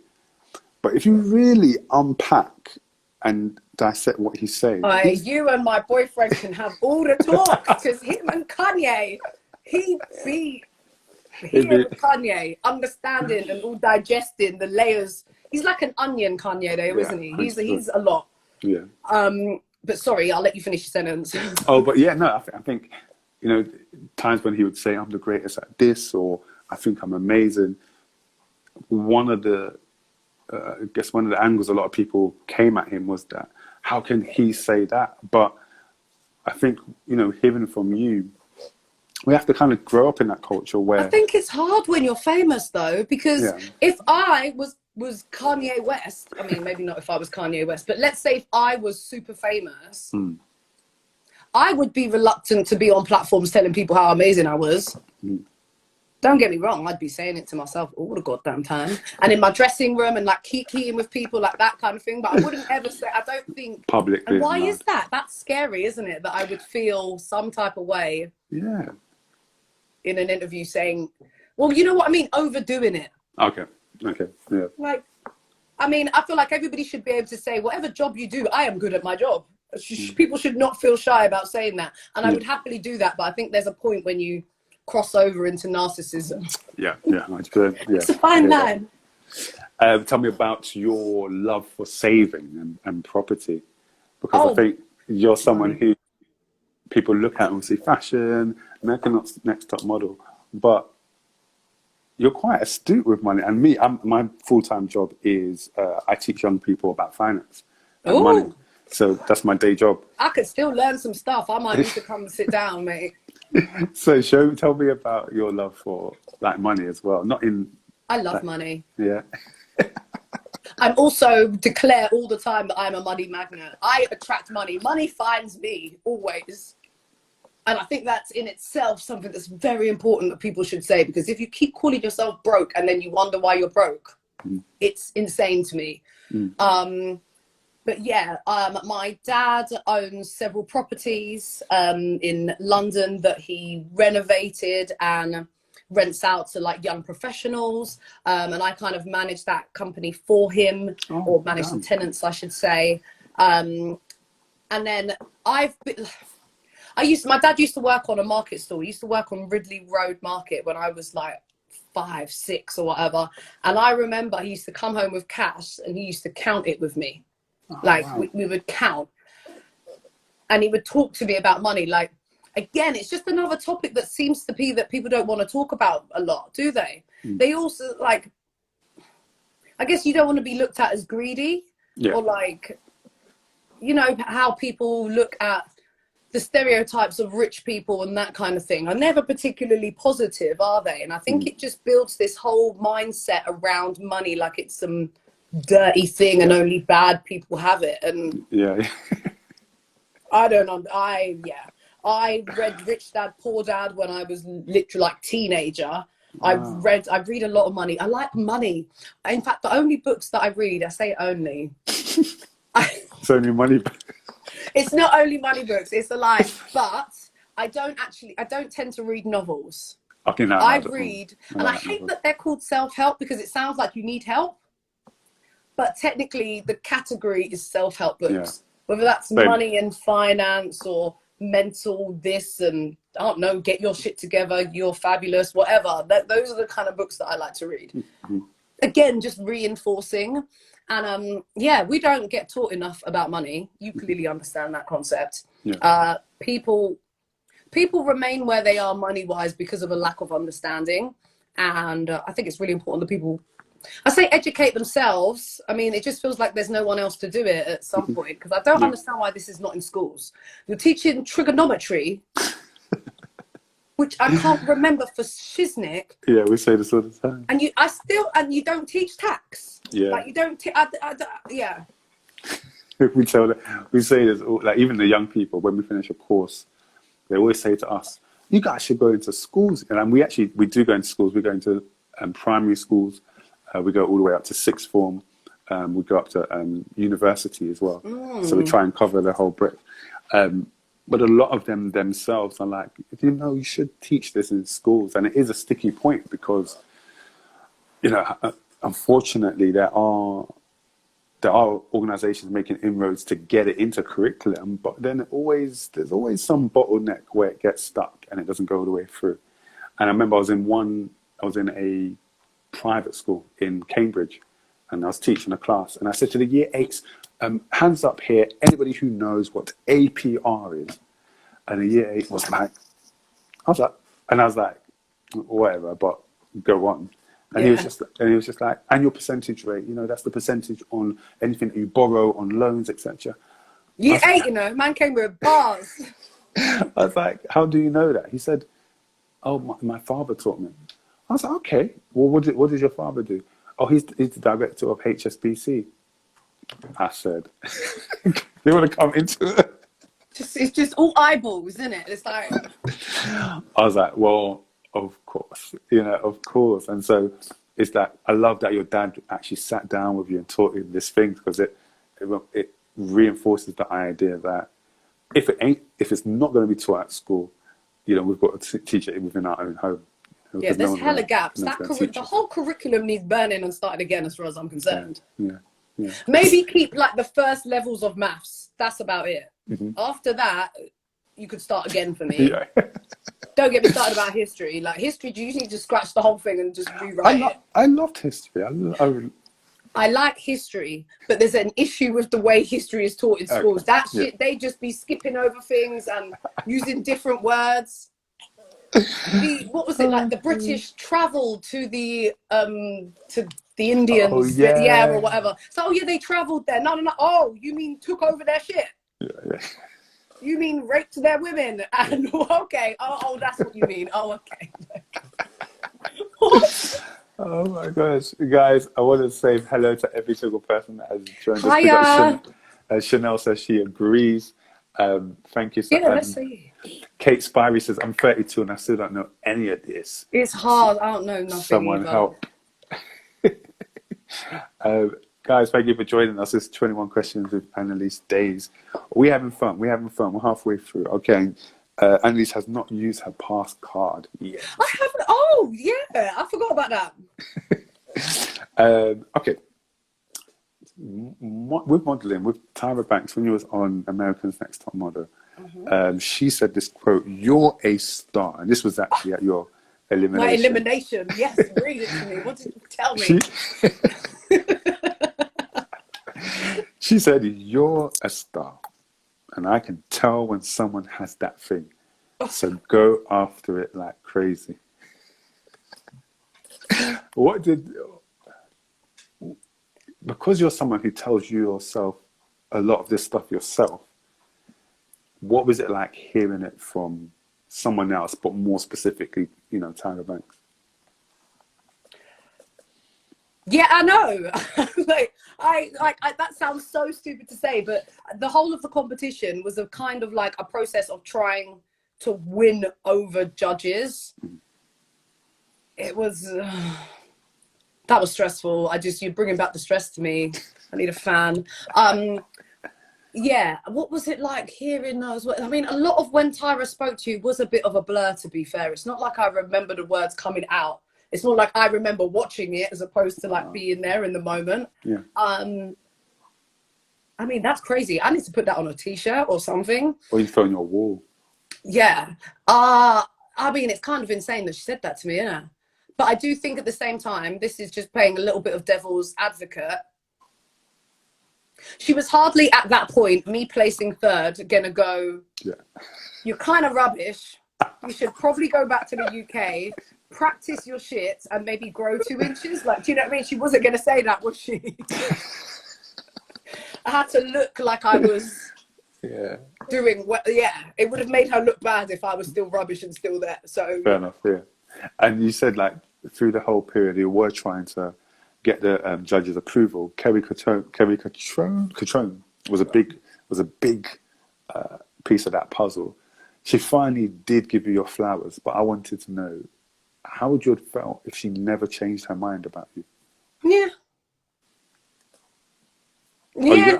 but if you really unpack and dissect what he's saying, you and my boyfriend can have all the talk, because him and Kanye, he and Kanye understanding and all digesting the layers. He's like an onion, Kanye, though, isn't he? He's a lot. Yeah. But sorry, I'll let you finish your sentence. Oh, but yeah, no, I think, you know, times when he would say, I'm the greatest at this, or I think I'm amazing. One of the angles a lot of people came at him was that, how can he say that? But I think, you know, hearing from you, we have to kind of grow up in that culture where... I think it's hard when you're famous, though, because if I was Kanye West, I mean, maybe not if I was Kanye West, but let's say if I was super famous, I would be reluctant to be on platforms telling people how amazing I was. Don't get me wrong, I'd be saying it to myself all the goddamn time. And in my dressing room and like kikiing with people, like that kind of thing. But I wouldn't ever say, I don't think... Publicly. And why is that? That's scary, isn't it? That I would feel some type of way in an interview saying, well, you know what I mean? Overdoing it. Okay, yeah. Like, I mean, I feel like everybody should be able to say, whatever job you do, I am good at my job. People should not feel shy about saying that. And I would happily do that. But I think there's a point when you cross over into narcissism. Yeah, 100%. Yeah. It's a fine line. Tell me about your love for saving and property, because I think you're someone who people look at and see fashion, American Next Top Model, but you're quite astute with money. And me, my full-time job is I teach young people about finance and money. So that's my day job. I could still learn some stuff. I might need to come and sit down, mate. So tell me about your love for like money as well. I love money. Yeah. I'm also declare all the time that I'm a money magnet. I attract money. Money finds me always. And I think that's in itself something that's very important that people should say, because if you keep calling yourself broke and then you wonder why you're broke, it's insane to me. But yeah, my dad owns several properties in London that he renovated and rents out to like young professionals. And I kind of manage that company for him, or manage the tenants, I should say. And then my dad used to work on a market stall. He used to work on Ridley Road Market when I was like 5, 6 or whatever. And I remember he used to come home with cash and he used to count it with me. We would count, and he would talk to me about money. Like, again, it's just another topic that seems to be that people don't want to talk about a lot, do they? They also, like, I guess you don't want to be looked at as greedy, or like, you know, how people look at the stereotypes of rich people and that kind of thing are never particularly positive, are they? And I think it just builds this whole mindset around money like it's some dirty thing and only bad people have it. And I read Rich Dad Poor Dad when I was literally like teenager. I read a lot of money. I like money. In fact, the only books that I read, I say only, it's only money. It's not only money books, it's a lie. But I don't tend to read novels. Okay, no, I read, and I hate that they're called self-help, because it sounds like you need help. But technically, the category is self-help books. Whether that's money and finance or mental this and, I don't know, get your shit together, you're fabulous, whatever. Those are the kind of books that I like to read. Again, just reinforcing. And yeah, we don't get taught enough about money. You clearly understand that concept. Yeah. People remain where they are money-wise because of a lack of understanding. And I think it's really important that people, I say, educate themselves. I mean, it just feels like there's no one else to do it at some point, because I don't understand why this is not in schools. You're teaching trigonometry, which I can't remember for shiznick. Yeah, we say this all the time. And you don't teach tax. Yeah. Like, you don't, yeah. we say this, like, even the young people, when we finish a course, they always say to us, you guys should go into schools. And we do go into schools. We go into primary schools. We go all the way up to sixth form. We go up to university as well. So we try and cover the whole breadth. But a lot of them themselves are like, you should teach this in schools. And it is a sticky point because, unfortunately, there are organizations making inroads to get it into curriculum, but then there's always some bottleneck where it gets stuck and it doesn't go all the way through. And I remember I was in a private school in Cambridge, and I was teaching a class, and I said to the year 8s, hands up here, anybody who knows what APR is. And the year 8 was like, I was like, whatever, but go on. And he was just like, annual percentage rate, that's the percentage on anything that you borrow, on loans, etc. Year 8, man came with bars. I was like, how do you know that? He said, oh, my father taught me. I was like, okay, well, what does your father do? Oh, he's the director of HSBC. I said, you want to come into it? It's just all eyeballs, isn't it? It's like, I was like, well, of course, of course. And so it's that I love that your dad actually sat down with you and taught you this thing, because it reinforces the idea that if it's not going to be taught at school, we've got to teach it within our own home. Yeah, there's hella gaps. The whole curriculum needs burning and starting again, as far as I'm concerned. Yeah. Maybe keep like the first levels of maths. That's about it. Mm-hmm. After that, you could start again for me. Yeah. Don't get me started about history. Like, history, you need to scratch the whole thing and just rewrite it. I loved history. I like history, but there's an issue with the way history is taught in schools. That shit, they just be skipping over things and using different words. What was it, like the British travelled to the Indians, or whatever. So they travelled there. No. Oh, you mean took over their shit? Yeah. You mean raped their women? And okay, oh, that's what you mean. Oh, okay. Oh my gosh, guys! I want to say hello to every single person that has joined this production. Chanel says she agrees. Thank you. Let's see. Kate Spivey says, I'm 32 and I still don't know any of this. It's hard. I don't know nothing. Someone help. Guys, thank you for joining us. It's 21 Questions with Annaliese Dayes. We're having fun. We're halfway through. Okay. Annaliese has not used her pass card yet. I haven't. Oh, yeah. I forgot about that. Okay. With modelling, with Tyra Banks, when you was on America's Next Top Model, she said this quote, "You're a star." And this was actually at your elimination. My elimination. Yes, read it to me. What did you tell me? She said, "You're a star. And I can tell when someone has that thing. So go after it like crazy." Because you're someone who tells you yourself a lot of this stuff yourself, what was it like hearing it from someone else, but more specifically, Tyra Banks? Yeah, I know. That sounds so stupid to say, but the whole of the competition was a kind of like a process of trying to win over judges. It was that was stressful. You're bringing back the stress to me. I need a fan. Yeah, what was it like hearing those words? I mean, a lot of when Tyra spoke to you was a bit of a blur, to be fair. It's not like I remember the words coming out. It's more like I remember watching it as opposed to like being there in the moment. Yeah. I mean, that's crazy. I need to put that on a t-shirt or something. Or you throw on your wall. Yeah. I mean, it's kind of insane that she said that to me, yeah. But I do think at the same time, this is just playing a little bit of devil's advocate. She was hardly at that point, me placing third, gonna go, Yeah. you're kind of rubbish. You should probably go back to the UK, practice your shit, and maybe grow 2 inches. Like, do you know what I mean? She wasn't gonna say that, was she? I had to look like I was doing well. Yeah, it would have made her look bad if I was still rubbish and still there. So fair enough. Yeah. And you said like through the whole period you were trying to get the judges' approval. Caryn Franklin was a big piece of that puzzle. She finally did give you your flowers, but I wanted to know how would you have felt if she never changed her mind about you? yeah. Oh, Yeah.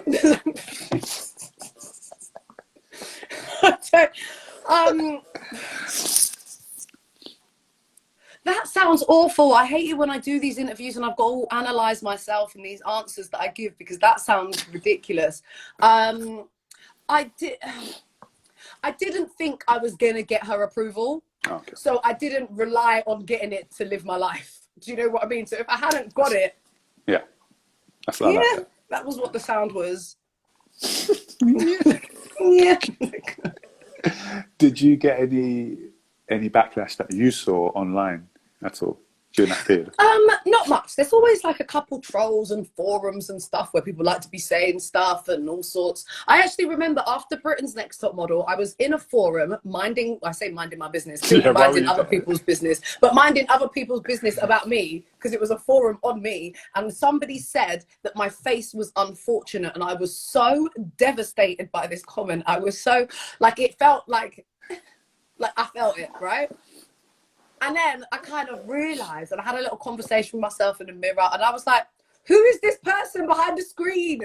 That sounds awful. I hate it when I do these interviews and I've got to analyze myself and these answers that I give, because that sounds ridiculous. I didn't think I was gonna get her approval, so I didn't rely on getting it to live my life. Do you know what I mean? So if I hadn't got it, yeah, that's like that. That was what the sound was. Yeah. Did you get any backlash that you saw online at all during that period? Not much. There's always like a couple trolls and forums and stuff where people like to be saying stuff and all sorts. I actually remember after Britain's Next Top Model, I was in a forum minding my business, minding other people's business, but minding other people's business about me, because it was a forum on me, and somebody said that my face was unfortunate, and I was so devastated by this comment. I was so, like, it felt like I felt it, right? And then I kind of realised, and I had a little conversation with myself in the mirror, and I was like, who is this person behind the screen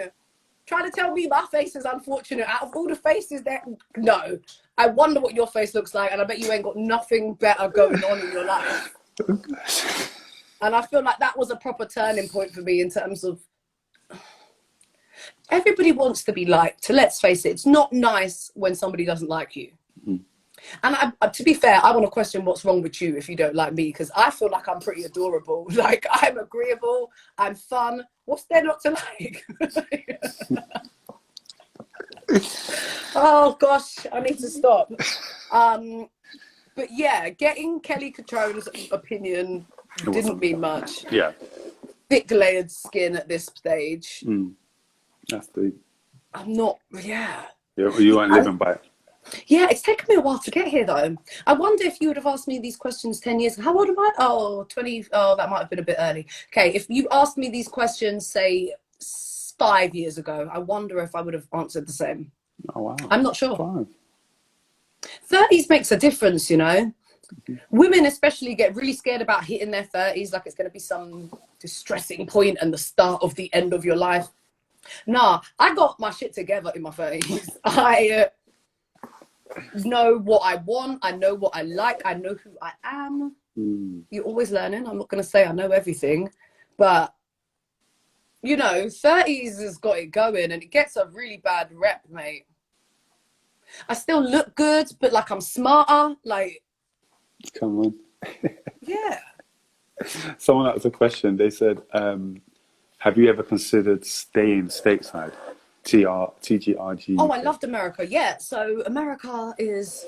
trying to tell me my face is unfortunate? Out of all the faces there, no. I wonder what your face looks like, and I bet you ain't got nothing better going on in your life. And I feel like that was a proper turning point for me in terms of everybody wants to be liked. So let's face it, it's not nice when somebody doesn't like you. Mm-hmm. And to be fair, I want to question what's wrong with you if you don't like me, because I feel like I'm pretty adorable. Like, I'm agreeable, I'm fun. What's there not to like? Oh, gosh, I need to stop. But yeah, getting Kelly Catrone's opinion didn't mean much. Yeah. Thick layered skin at this stage. That's deep. I'm not, yeah. You weren't living by it. Yeah, it's taken me a while to get here, though. I wonder if you would have asked me these questions 10 years ago. How old am I? Oh, 20. Oh, that might have been a bit early. Okay, if you asked me these questions, say, 5 years ago, I wonder if I would have answered the same. Oh, wow. I'm not sure. 5. 30s makes a difference, you know. Mm-hmm. Women especially get really scared about hitting their 30s, like it's going to be some distressing point and the start of the end of your life. Nah, I got my shit together in my 30s. I know what I want, I know what I like, I know who I am. You're always learning. I'm not going to say I know everything, but you know, 30s has got it going, and it gets a really bad rep, mate. I still look good, but like I'm smarter, like, come on. Yeah. Someone asked a question. They said, have you ever considered staying stateside? TGRG. Oh, I loved America. Yeah. So America is.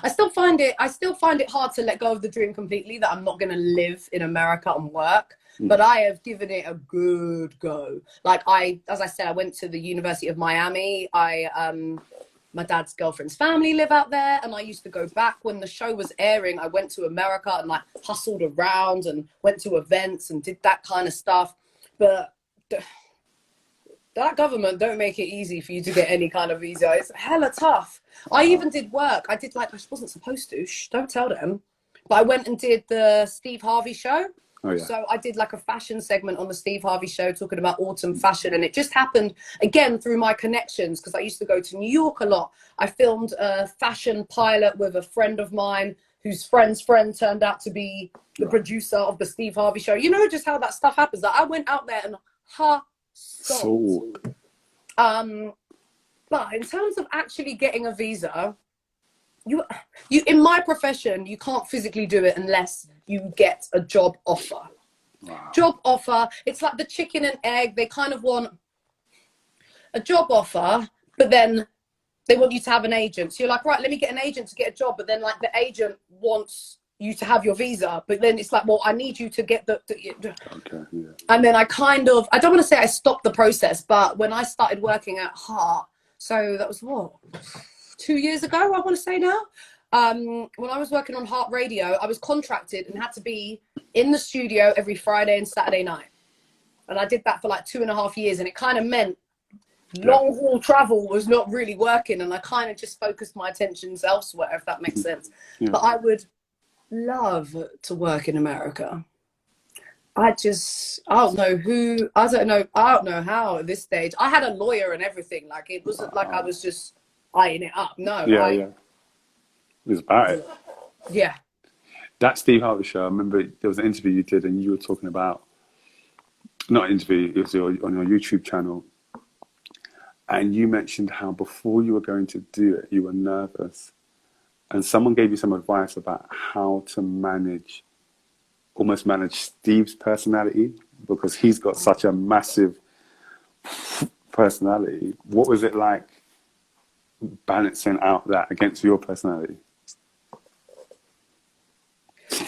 I still find it hard to let go of the dream completely, that I'm not going to live in America and work. But I have given it a good go. Like, as I said, I went to the University of Miami. My dad's girlfriend's family live out there, and I used to go back when the show was airing. I went to America and like hustled around and went to events and did that kind of stuff. But that government don't make it easy for you to get any kind of visa. It's hella tough. I even did work. I did, like, I wasn't supposed to. Shh, don't tell them. But I went and did the Steve Harvey show. Oh, yeah. So I did like a fashion segment on the Steve Harvey show talking about autumn fashion. And it just happened, again, through my connections, because I used to go to New York a lot. I filmed a fashion pilot with a friend of mine whose friend's friend turned out to be the producer of the Steve Harvey show. You know just how that stuff happens. Like, I went out there and hustled. But in terms of actually getting a visa, you in my profession, you can't physically do it unless you get a job offer. Wow. Job offer. It's like the chicken and egg. They kind of want a job offer, but then they want you to have an agent. So you're like, right, let me get an agent to get a job. But then like the agent wants you to have your visa. But then it's like, well, I need you to get the Okay, yeah. And then I kind of, I don't want to say I stopped the process, but when I started working at Heart, so that was what, 2 years ago, I want to say now. When I was working on Heart Radio, I was contracted and had to be in the studio every Friday and Saturday night. And I did that for like 2.5 years. And it kind of meant long haul travel was not really working. And I kind of just focused my attentions elsewhere, if that makes sense. Yeah. But I would love to work in America. I don't know how at this stage. I had a lawyer and everything. Like, it wasn't like I was just eyeing it up. No. Yeah. It was about it. Yeah. That Steve Harvey show, I remember there was an interview you did and you were talking about, not an interview, it was on your YouTube channel. And you mentioned how before you were going to do it, you were nervous. And someone gave you some advice about how to almost manage Steve's personality, because he's got such a massive personality. What was it like balancing out that against your personality?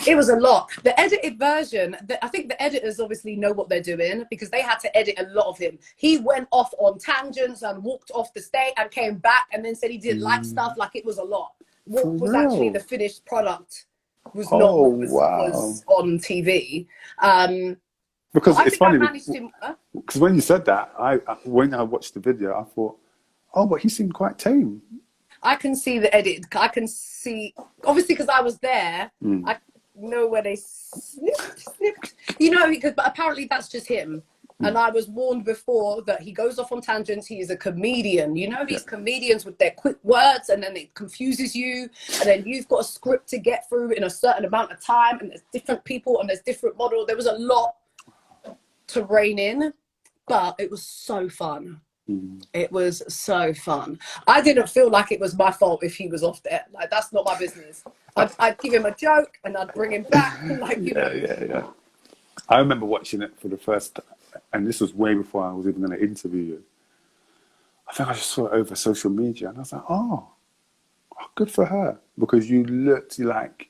It was a lot. The edited version, I think the editors obviously know what they're doing because they had to edit a lot of him. He went off on tangents and walked off the stage and came back and then said he didn't like stuff. Like, it was a lot. What was actually the finished product was not what was on TV. Because it's funny, huh? because when you said that, when I watched the video, I thought, oh, but he seemed quite tame. I can see the edit. I can see, obviously, because I was there. I know where they snipped. You know, but apparently that's just him. And I was warned before that he goes off on tangents. He is a comedian. You know, these comedians with their quick words, and then it confuses you. And then you've got a script to get through in a certain amount of time. And there's different people and there's different models. There was a lot to rein in, but it was so fun. It was so fun. I didn't feel like it was my fault if he was off there. Like, that's not my business. I'd give him a joke and I'd bring him back. Like, you know. Yeah. I remember watching it for the first time, and this was way before I was even going to interview you. I think I just saw it over social media, and I was like, oh, good for her. Because you looked like,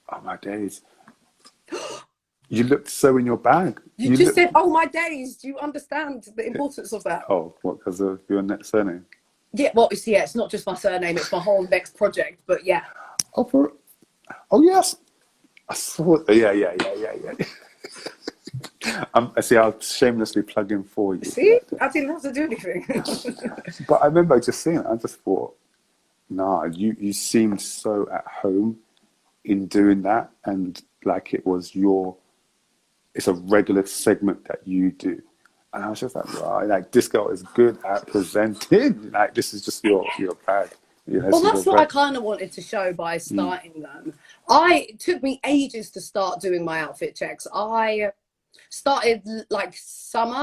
oh my days. You looked so in your bag. You just said, oh my days. Do you understand the importance of that? Oh, what, because of your next surname? Yeah, well, it's not just my surname, it's my whole next project, but yeah. Oh, yes. I saw it. Yeah. I see, I'll shamelessly plug in for you. See? I didn't have to do anything. But I remember just seeing it. I just thought, nah, you seemed so at home in doing that, and like it's a regular segment that you do. And I was just like, wow, like, this girl is good at presenting. Like, this is just your bag. You know, well, that's what I kind of wanted to show by starting them. It took me ages to start doing my outfit checks. I started like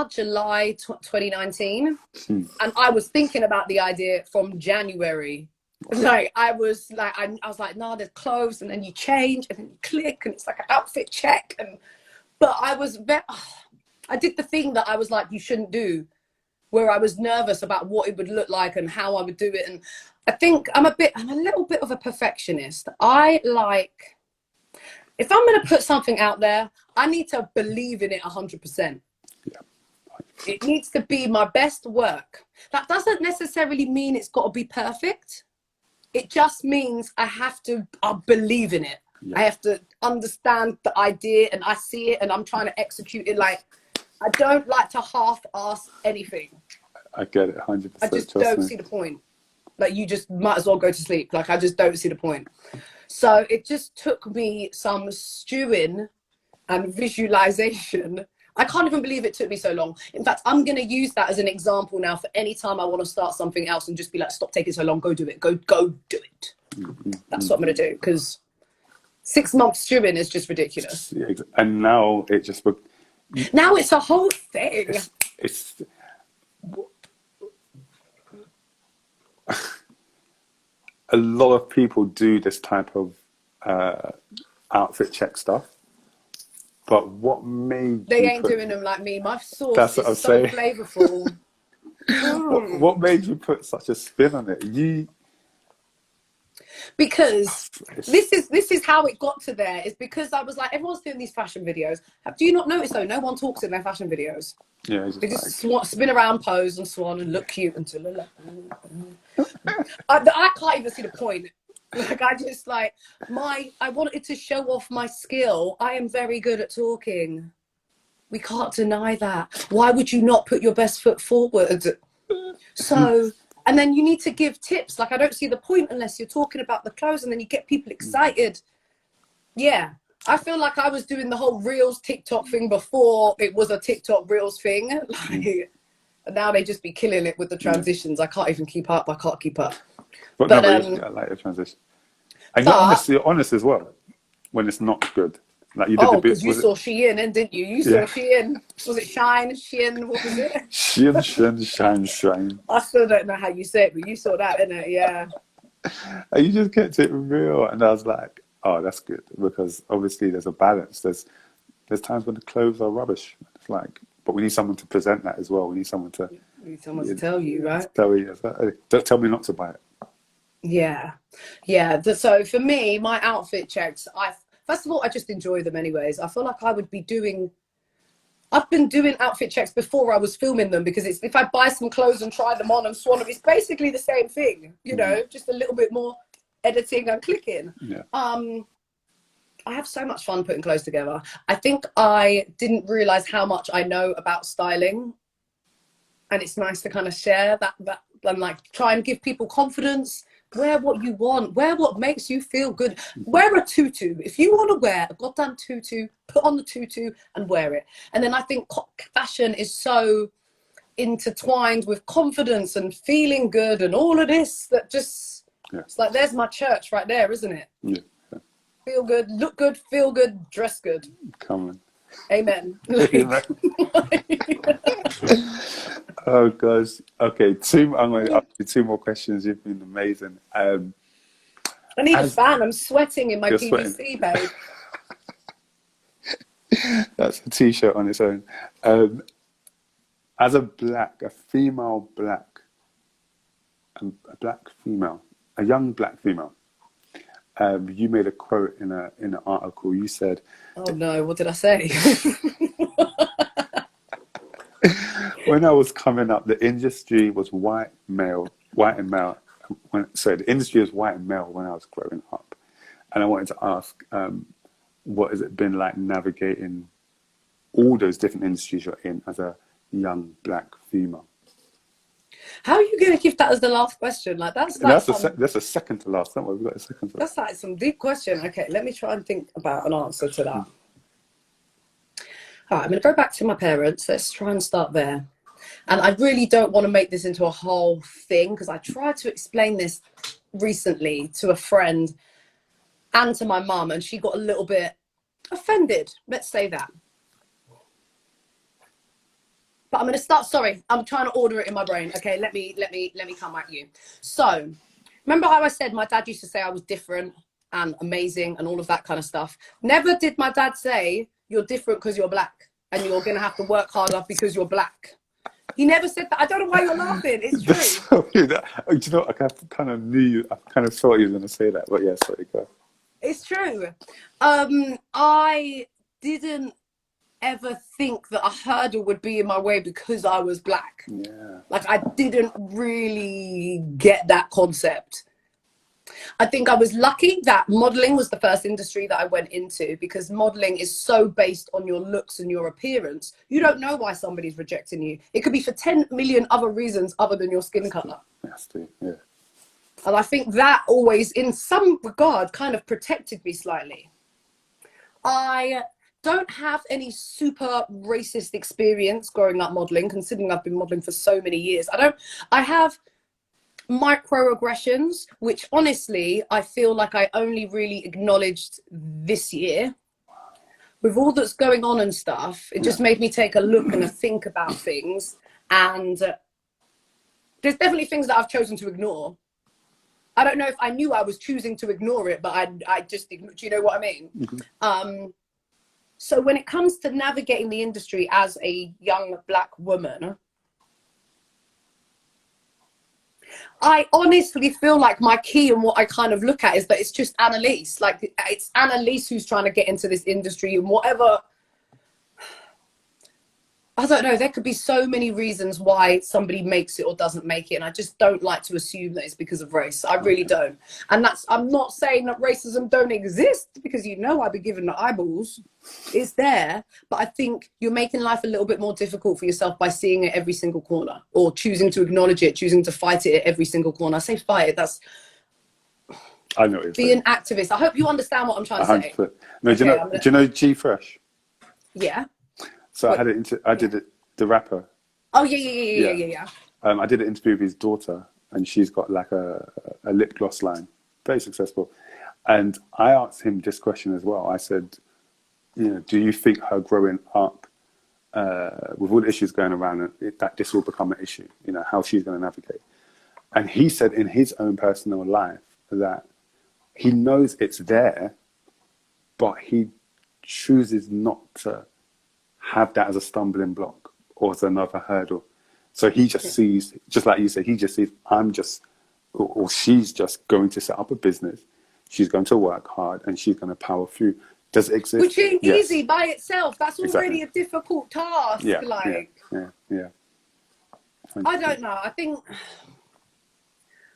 July 2019. And I was thinking about the idea from January. Like, I was like, no, there's clothes, and then you change and then you click and it's like an outfit check. But I did the thing that I was like, you shouldn't do, where I was nervous about what it would look like and how I would do it. And I think I'm a little bit of a perfectionist. If I'm going to put something out there, I need to believe in it 100%. Yeah. It needs to be my best work. That doesn't necessarily mean it's got to be perfect. It just means I believe in it. Yeah. I have to understand the idea, and I see it, and I'm trying to execute it. Like, I don't like to half-ass anything. I get it, 100%. I just don't see the point. Like, you just might as well go to sleep. Like, I just don't see the point. So it just took me some stewing and visualization. I can't even believe it took me so long. In fact, I'm going to use that as an example now for any time I want to start something else and just be like, stop taking so long, go do it, go do it. That's what I'm going to do, because 6 months stewing is just ridiculous. Yeah, and now it just... Now it's a whole thing. It's a lot of people do this type of outfit check stuff, But what made They you ain't put, doing them like me. My sauce that's what I'm is so saying. flavorful. What made you put such a spin on it? Because It's, this is how it got to there. Is because I was like, everyone's doing these fashion videos. Do you not notice though? No one talks in their fashion videos. yeah, it's They just just like, spin around, pose, and swan, and look cute until I can't even see the point. Like I just like I wanted to show off my skill. I am very good at talking. We can't deny that. Why would you not put your best foot forward? So, and then you need to give tips. Like I don't see the point unless you're talking about the clothes, and then you get people excited. Yeah. I feel like I was doing the whole Reels TikTok thing before it was a TikTok Reels thing. Like, and now they just be killing it with the transitions. I can't even keep up. I can't keep up. but no, but I like the transition. And you're honest as well when it's not good. Like you did the bit. Because you saw Shein, and didn't you? You saw Shein. Was it Shine? Shein? What was it? Shein, shine. I still don't know how you say it, but you saw that, innit? Yeah. And you just kept it real, and I was like, oh, that's good, because obviously there's a balance. There's times when the clothes are rubbish. It's like, but we need someone to present that as well. We need someone to to tell you, right? Tell you, don't tell me not to buy it. Yeah. So for me, my outfit checks, first of all, I just enjoy them anyways. I feel like I've been doing outfit checks before I was filming them, because it's, if I buy some clothes and try them on and swan them, it's basically the same thing, you know, just a little bit more editing and clicking. Yeah. I have so much fun putting clothes together. I think I didn't realize how much I know about styling, and it's nice to kind of share that and like try and give people confidence. Wear what you want. Wear what makes you feel good. Wear a tutu. If you want to wear a goddamn tutu, put on the tutu and wear it. And then I think fashion is so intertwined with confidence and feeling good and all of this that just, it's like, there's my church right there, isn't it? Yeah. Feel good, look good, feel good, dress good. Come on. Amen. Oh gosh. Okay, I'm going to ask you 2 more questions. You've been amazing. I need a fan. I'm sweating in my PVC, sweating. babe. That's a t-shirt on its own. As a female black, a young black female, you made a quote in an article. You said, "Oh no, what did I say?" When I was coming up, the industry was white and male. The industry was white and male when I was growing up, and I wanted to ask, what has it been like navigating all those different industries you're in as a young black female? How are you going to give that as the last question? Like that's a second to last. Don't worry, we've got a second to last. That's like some deep question. Okay, let me try and think about an answer to that. All right, I'm going to go back to my parents. Let's try and start there. And I really don't want to make this into a whole thing, because I tried to explain this recently to a friend and to my mum, and she got a little bit offended. Let's say that. But I'm going to start. Sorry, I'm trying to order it in my brain. Okay, let me come at you. So, remember how I said my dad used to say I was different and amazing and all of that kind of stuff? Never did my dad say you're different because you're black and you're going to have to work harder because you're black. He never said that. I don't know why you're laughing. It's true. Do you know, I kind of knew you. I kind of thought you were going to say that, but yeah, sorry, go. It's true. I didn't ever think that a hurdle would be in my way because I was black. Yeah. Like, I didn't really get that concept. I think I was lucky that modeling was the first industry that I went into, because modeling is so based on your looks and your appearance. You don't know why somebody's rejecting you. It could be for 10 million other reasons other than your skin color. Yes, yeah. And I think that always, in some regard, kind of protected me slightly. I don't have any super racist experience growing up modeling, considering I've been modeling for so many years. I have microaggressions, which honestly, I feel like I only really acknowledged this year. With all that's going on and stuff, it just made me take a look and a think about things. And there's definitely things that I've chosen to ignore. I don't know if I knew I was choosing to ignore it, but I just, do you know what I mean? Mm-hmm. So when it comes to navigating the industry as a young Black woman, I honestly feel like my key and what I kind of look at is that it's just Annaliese. Like, it's Annaliese who's trying to get into this industry, and whatever. I don't know. There could be so many reasons why somebody makes it or doesn't make it. And I just don't like to assume that it's because of race. I really don't. And I'm not saying that racism don't exist, because, you know, I've been given the eyeballs. It's there. But I think you're making life a little bit more difficult for yourself by seeing it every single corner, or choosing to acknowledge it, choosing to fight it at every single corner. I say fight it. That's, I know what you're be saying. an activist. I hope you understand what I'm trying to 100%. say. No, do you know G Fresh? Yeah. So I did it, the rapper. Oh, yeah. I did an interview with his daughter, and she's got like a lip gloss line, very successful. And I asked him this question as well. I said, you know, do you think her growing up with all the issues going around, that this will become an issue? You know, how she's going to navigate? And he said in his own personal life that he knows it's there, but he chooses not to have that as a stumbling block or as another hurdle. So he just sees, just like you said, he just sees, or she's just going to set up a business. She's going to work hard and she's going to power through. Does it exist? Which ain't easy by itself. That's already Exactly. a difficult task. Yeah, like, yeah. I don't know.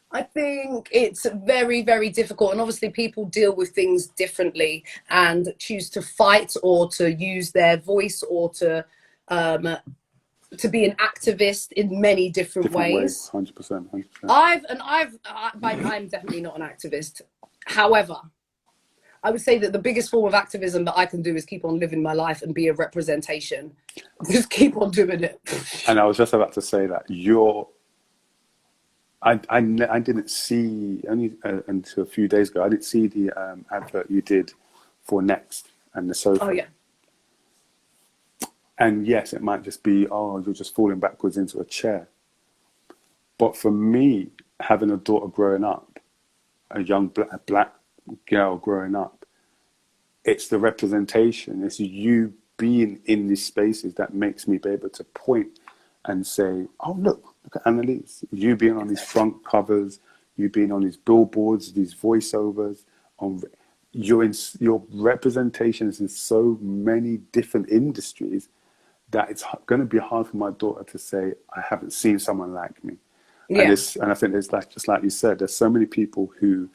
I think it's very, very difficult. And obviously people deal with things differently and choose to fight or to use their voice or to be an activist in many different ways. 100%. I'm definitely not an activist. However, I would say that the biggest form of activism that I can do is keep on living my life and be a representation. Just keep on doing it. And I was just about to say that I didn't see, only until a few days ago, I didn't see the advert you did for Next and the sofa. Oh, yeah. And yes, it might just be, oh, you're just falling backwards into a chair. But for me, having a daughter growing up, a young black girl growing up, it's the representation. It's you being in these spaces that makes me be able to point and say, oh, look at Annaliese. You being on these front covers, you being on these billboards, these voiceovers, your representations in so many different industries that it's going to be hard for my daughter to say, I haven't seen someone like me. Yeah. And I think it's like, just like you said, there's so many people who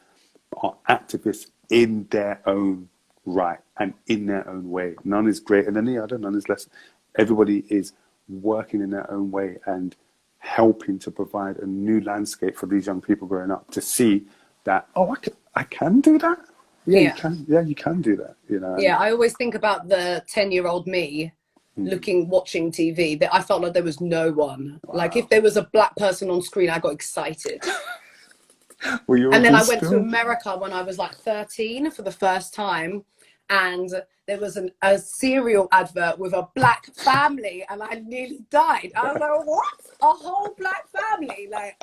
are activists in their own right and in their own way. None is greater than the other, none is less. Everybody is working in their own way and helping to provide a new landscape for these young people growing up to see that, oh, I can do that. Yeah, you can. Yeah, you can do that. You know. Yeah, I always think about the 10-year-old me watching TV. That I felt like there was no one. Wow. Like if there was a black person on screen, I got excited. And then I went to America when I was like 13 for the first time, and there was a cereal advert with a black family, and I nearly died. I was like, what? A whole black family? Like,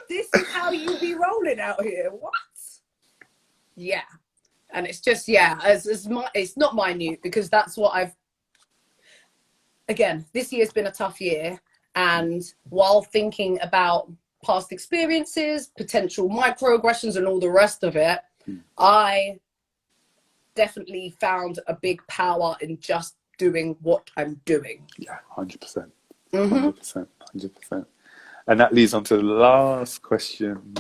this is how you be rolling out here? What? Yeah. And it's just, it's not minute, because that's what again, this year's been a tough year. And while thinking about past experiences, potential microaggressions and all the rest of it, I definitely found a big power in just doing what I'm doing. Yeah, 100%. 100%. And that leads on to the last question.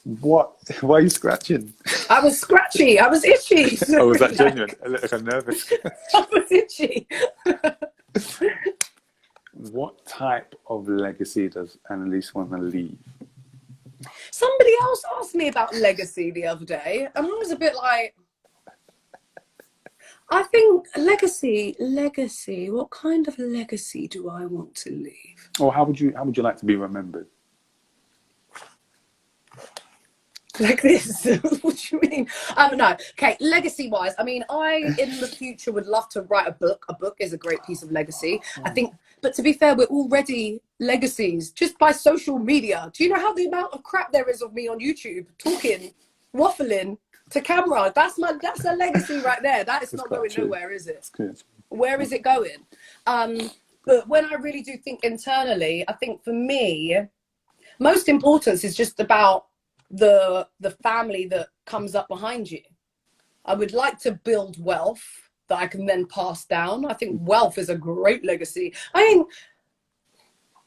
Why are you scratching? I was scratchy. I was itchy. Oh, was that genuine? I look like I'm nervous. I was itchy. What type of legacy does Annaliese want to leave? Somebody else asked me about legacy the other day, and I was a bit like, I think legacy, what kind of legacy do I want to leave? Or how would you like to be remembered? Like this? What do you mean? No. Okay, legacy-wise, I mean, I, in the future, would love to write a book. A book is a great piece of legacy. I think, but to be fair, we're already legacies just by social media. Do you know how the amount of crap there is of me on YouTube, talking, waffling, to camera. That's a legacy right there. That is not going nowhere, is it? It's good. Where is it going? But when I really do think internally, I think for me, most importance is just about the family that comes up behind you. I would like to build wealth that I can then pass down. I think wealth is a great legacy. I mean,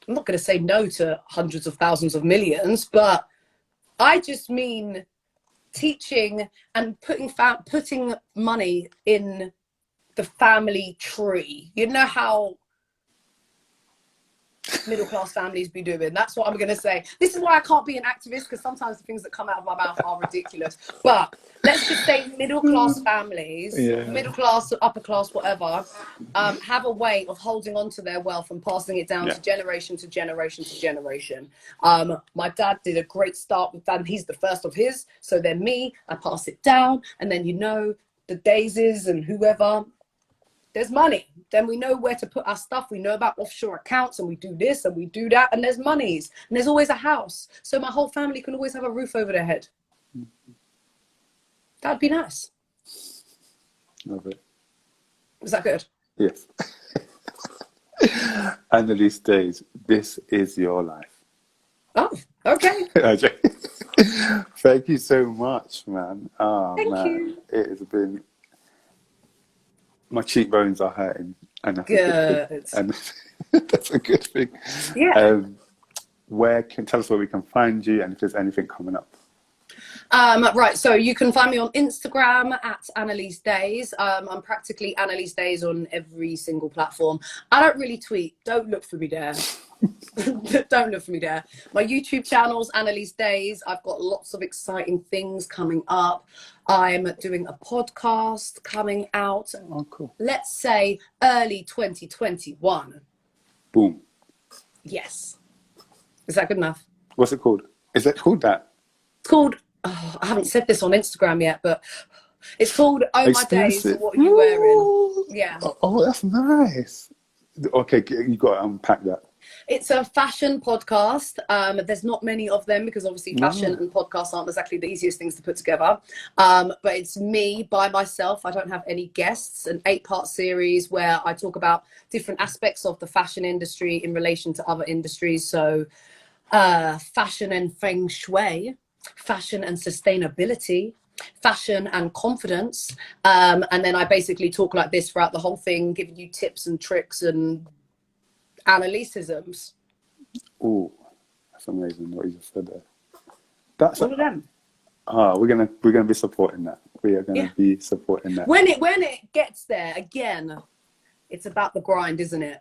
I'm not going to say no to hundreds of thousands of millions, but I just mean teaching and putting money in the family tree. You know how middle class families be doing. That's what I'm going to say. This is why I can't be an activist, because sometimes the things that come out of my mouth are ridiculous. But let's just say middle class families, middle class, upper class, whatever, have a way of holding on to their wealth and passing it down to generation to generation to generation. My dad did a great start with that. He's the first of his. So then me, I pass it down. And then, you know, the Dayes and whoever, there's money. Then we know where to put our stuff. We know about offshore accounts, and we do this and we do that, and there's monies, and there's always a house. So my whole family can always have a roof over their head. That'd be nice. Love it. Is that good? Yes. Annaliese Dayes, this is your life. Oh, okay. Thank you so much, man. Oh, Thank man. you. It has been... My cheekbones are hurting. And that's Good. a good thing. And that's a good thing. Yeah. Tell us where we can find you, and if there's anything coming up. Right, so you can find me on Instagram at Annaliese Dayes. I'm practically Annaliese Dayes on every single platform. I don't really tweet. Don't look for me there. Don't look for me there. My YouTube channel's Annaliese Dayes. I've got lots of exciting things coming up. I'm doing a podcast coming out. Oh, cool. Let's say early 2021. Boom. Yes. Is that good enough? What's it called? Is it called that? It's called, I haven't said this on Instagram yet, but it's called Oh My Days, What Are You Wearing? Yeah. Oh, that's nice. Okay, you got to unpack that. It's a fashion podcast. There's not many of them because obviously fashion and podcasts aren't exactly the easiest things to put together. But it's me by myself. I don't have any guests. An 8-part series where I talk about different aspects of the fashion industry in relation to other industries. So fashion and feng shui, fashion and sustainability, fashion and confidence. And then I basically talk like this throughout the whole thing, giving you tips and tricks and Annaliesisms. Oh, that's amazing what you just said there. That's one of them. We're gonna be supporting that. We are gonna be supporting that. When it gets there, again, it's about the grind, isn't it?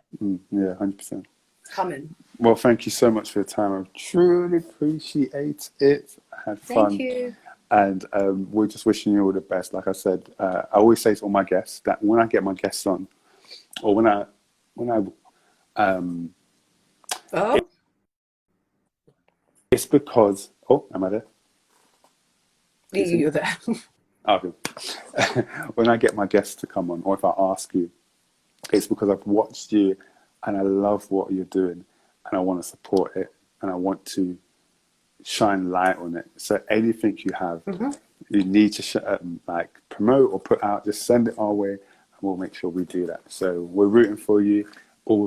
Yeah, 100%. It's coming. Well, thank you so much for your time. I truly appreciate it. I had fun. Thank you. And we're just wishing you all the best. Like I said, I always say to all my guests that when I get my guests on, or when I it's because am I there? You're there. Okay. When I get my guests to come on, or if I ask you, it's because I've watched you and I love what you're doing and I want to support it and I want to shine light on it. So anything you have, you need to like promote or put out, just send it our way and we'll make sure we do that. So we're rooting for you.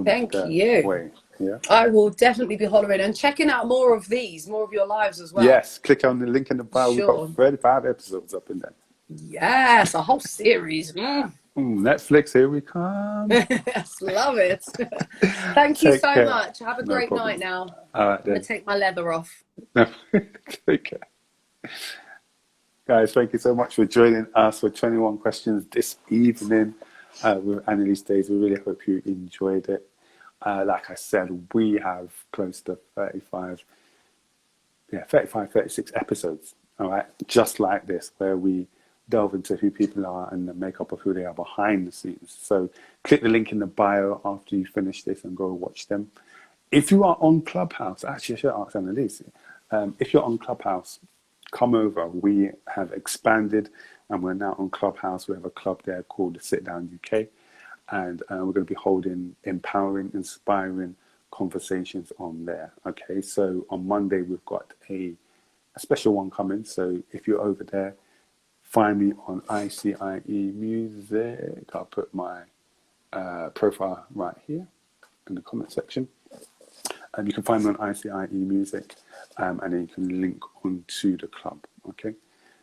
Thank you. Way. Yeah. I will definitely be hollering and checking out more of your lives as well. Yes, click on the link in the bio. Sure. We've got 35 episodes up in there. Yes, a whole series. Netflix, here we come. Yes, love it. Thank you so care. much. Have a great night now. All right, I'm going to take my leather off. Take care. Guys, thank you so much for joining us for 21 questions this evening with Annaliese Dayes. We really hope you enjoyed it. Like I said, we have close to 36 episodes, all right, just like this, where we delve into who people are and the makeup of who they are behind the scenes. So click the link in the bio after you finish this and go watch them. If you are on Clubhouse, actually I should ask Annaliese, if you're on Clubhouse, come over. We have expanded and we're now on Clubhouse. We have a club there called the SITDOWN UK. And we're going to be holding empowering, inspiring conversations on there. Okay, so on Monday we've got a special one coming. So if you're over there, find me on ICIE Music. I'll put my profile right here in the comment section. And you can find me on ICIE Music, and then you can link onto the club. Okay,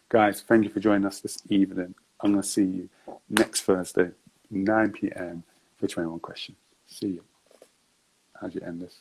guys, thank you for joining us this evening. I'm going to see you next Thursday, 9 p.m. for 21 questions. See you. How'd you end this?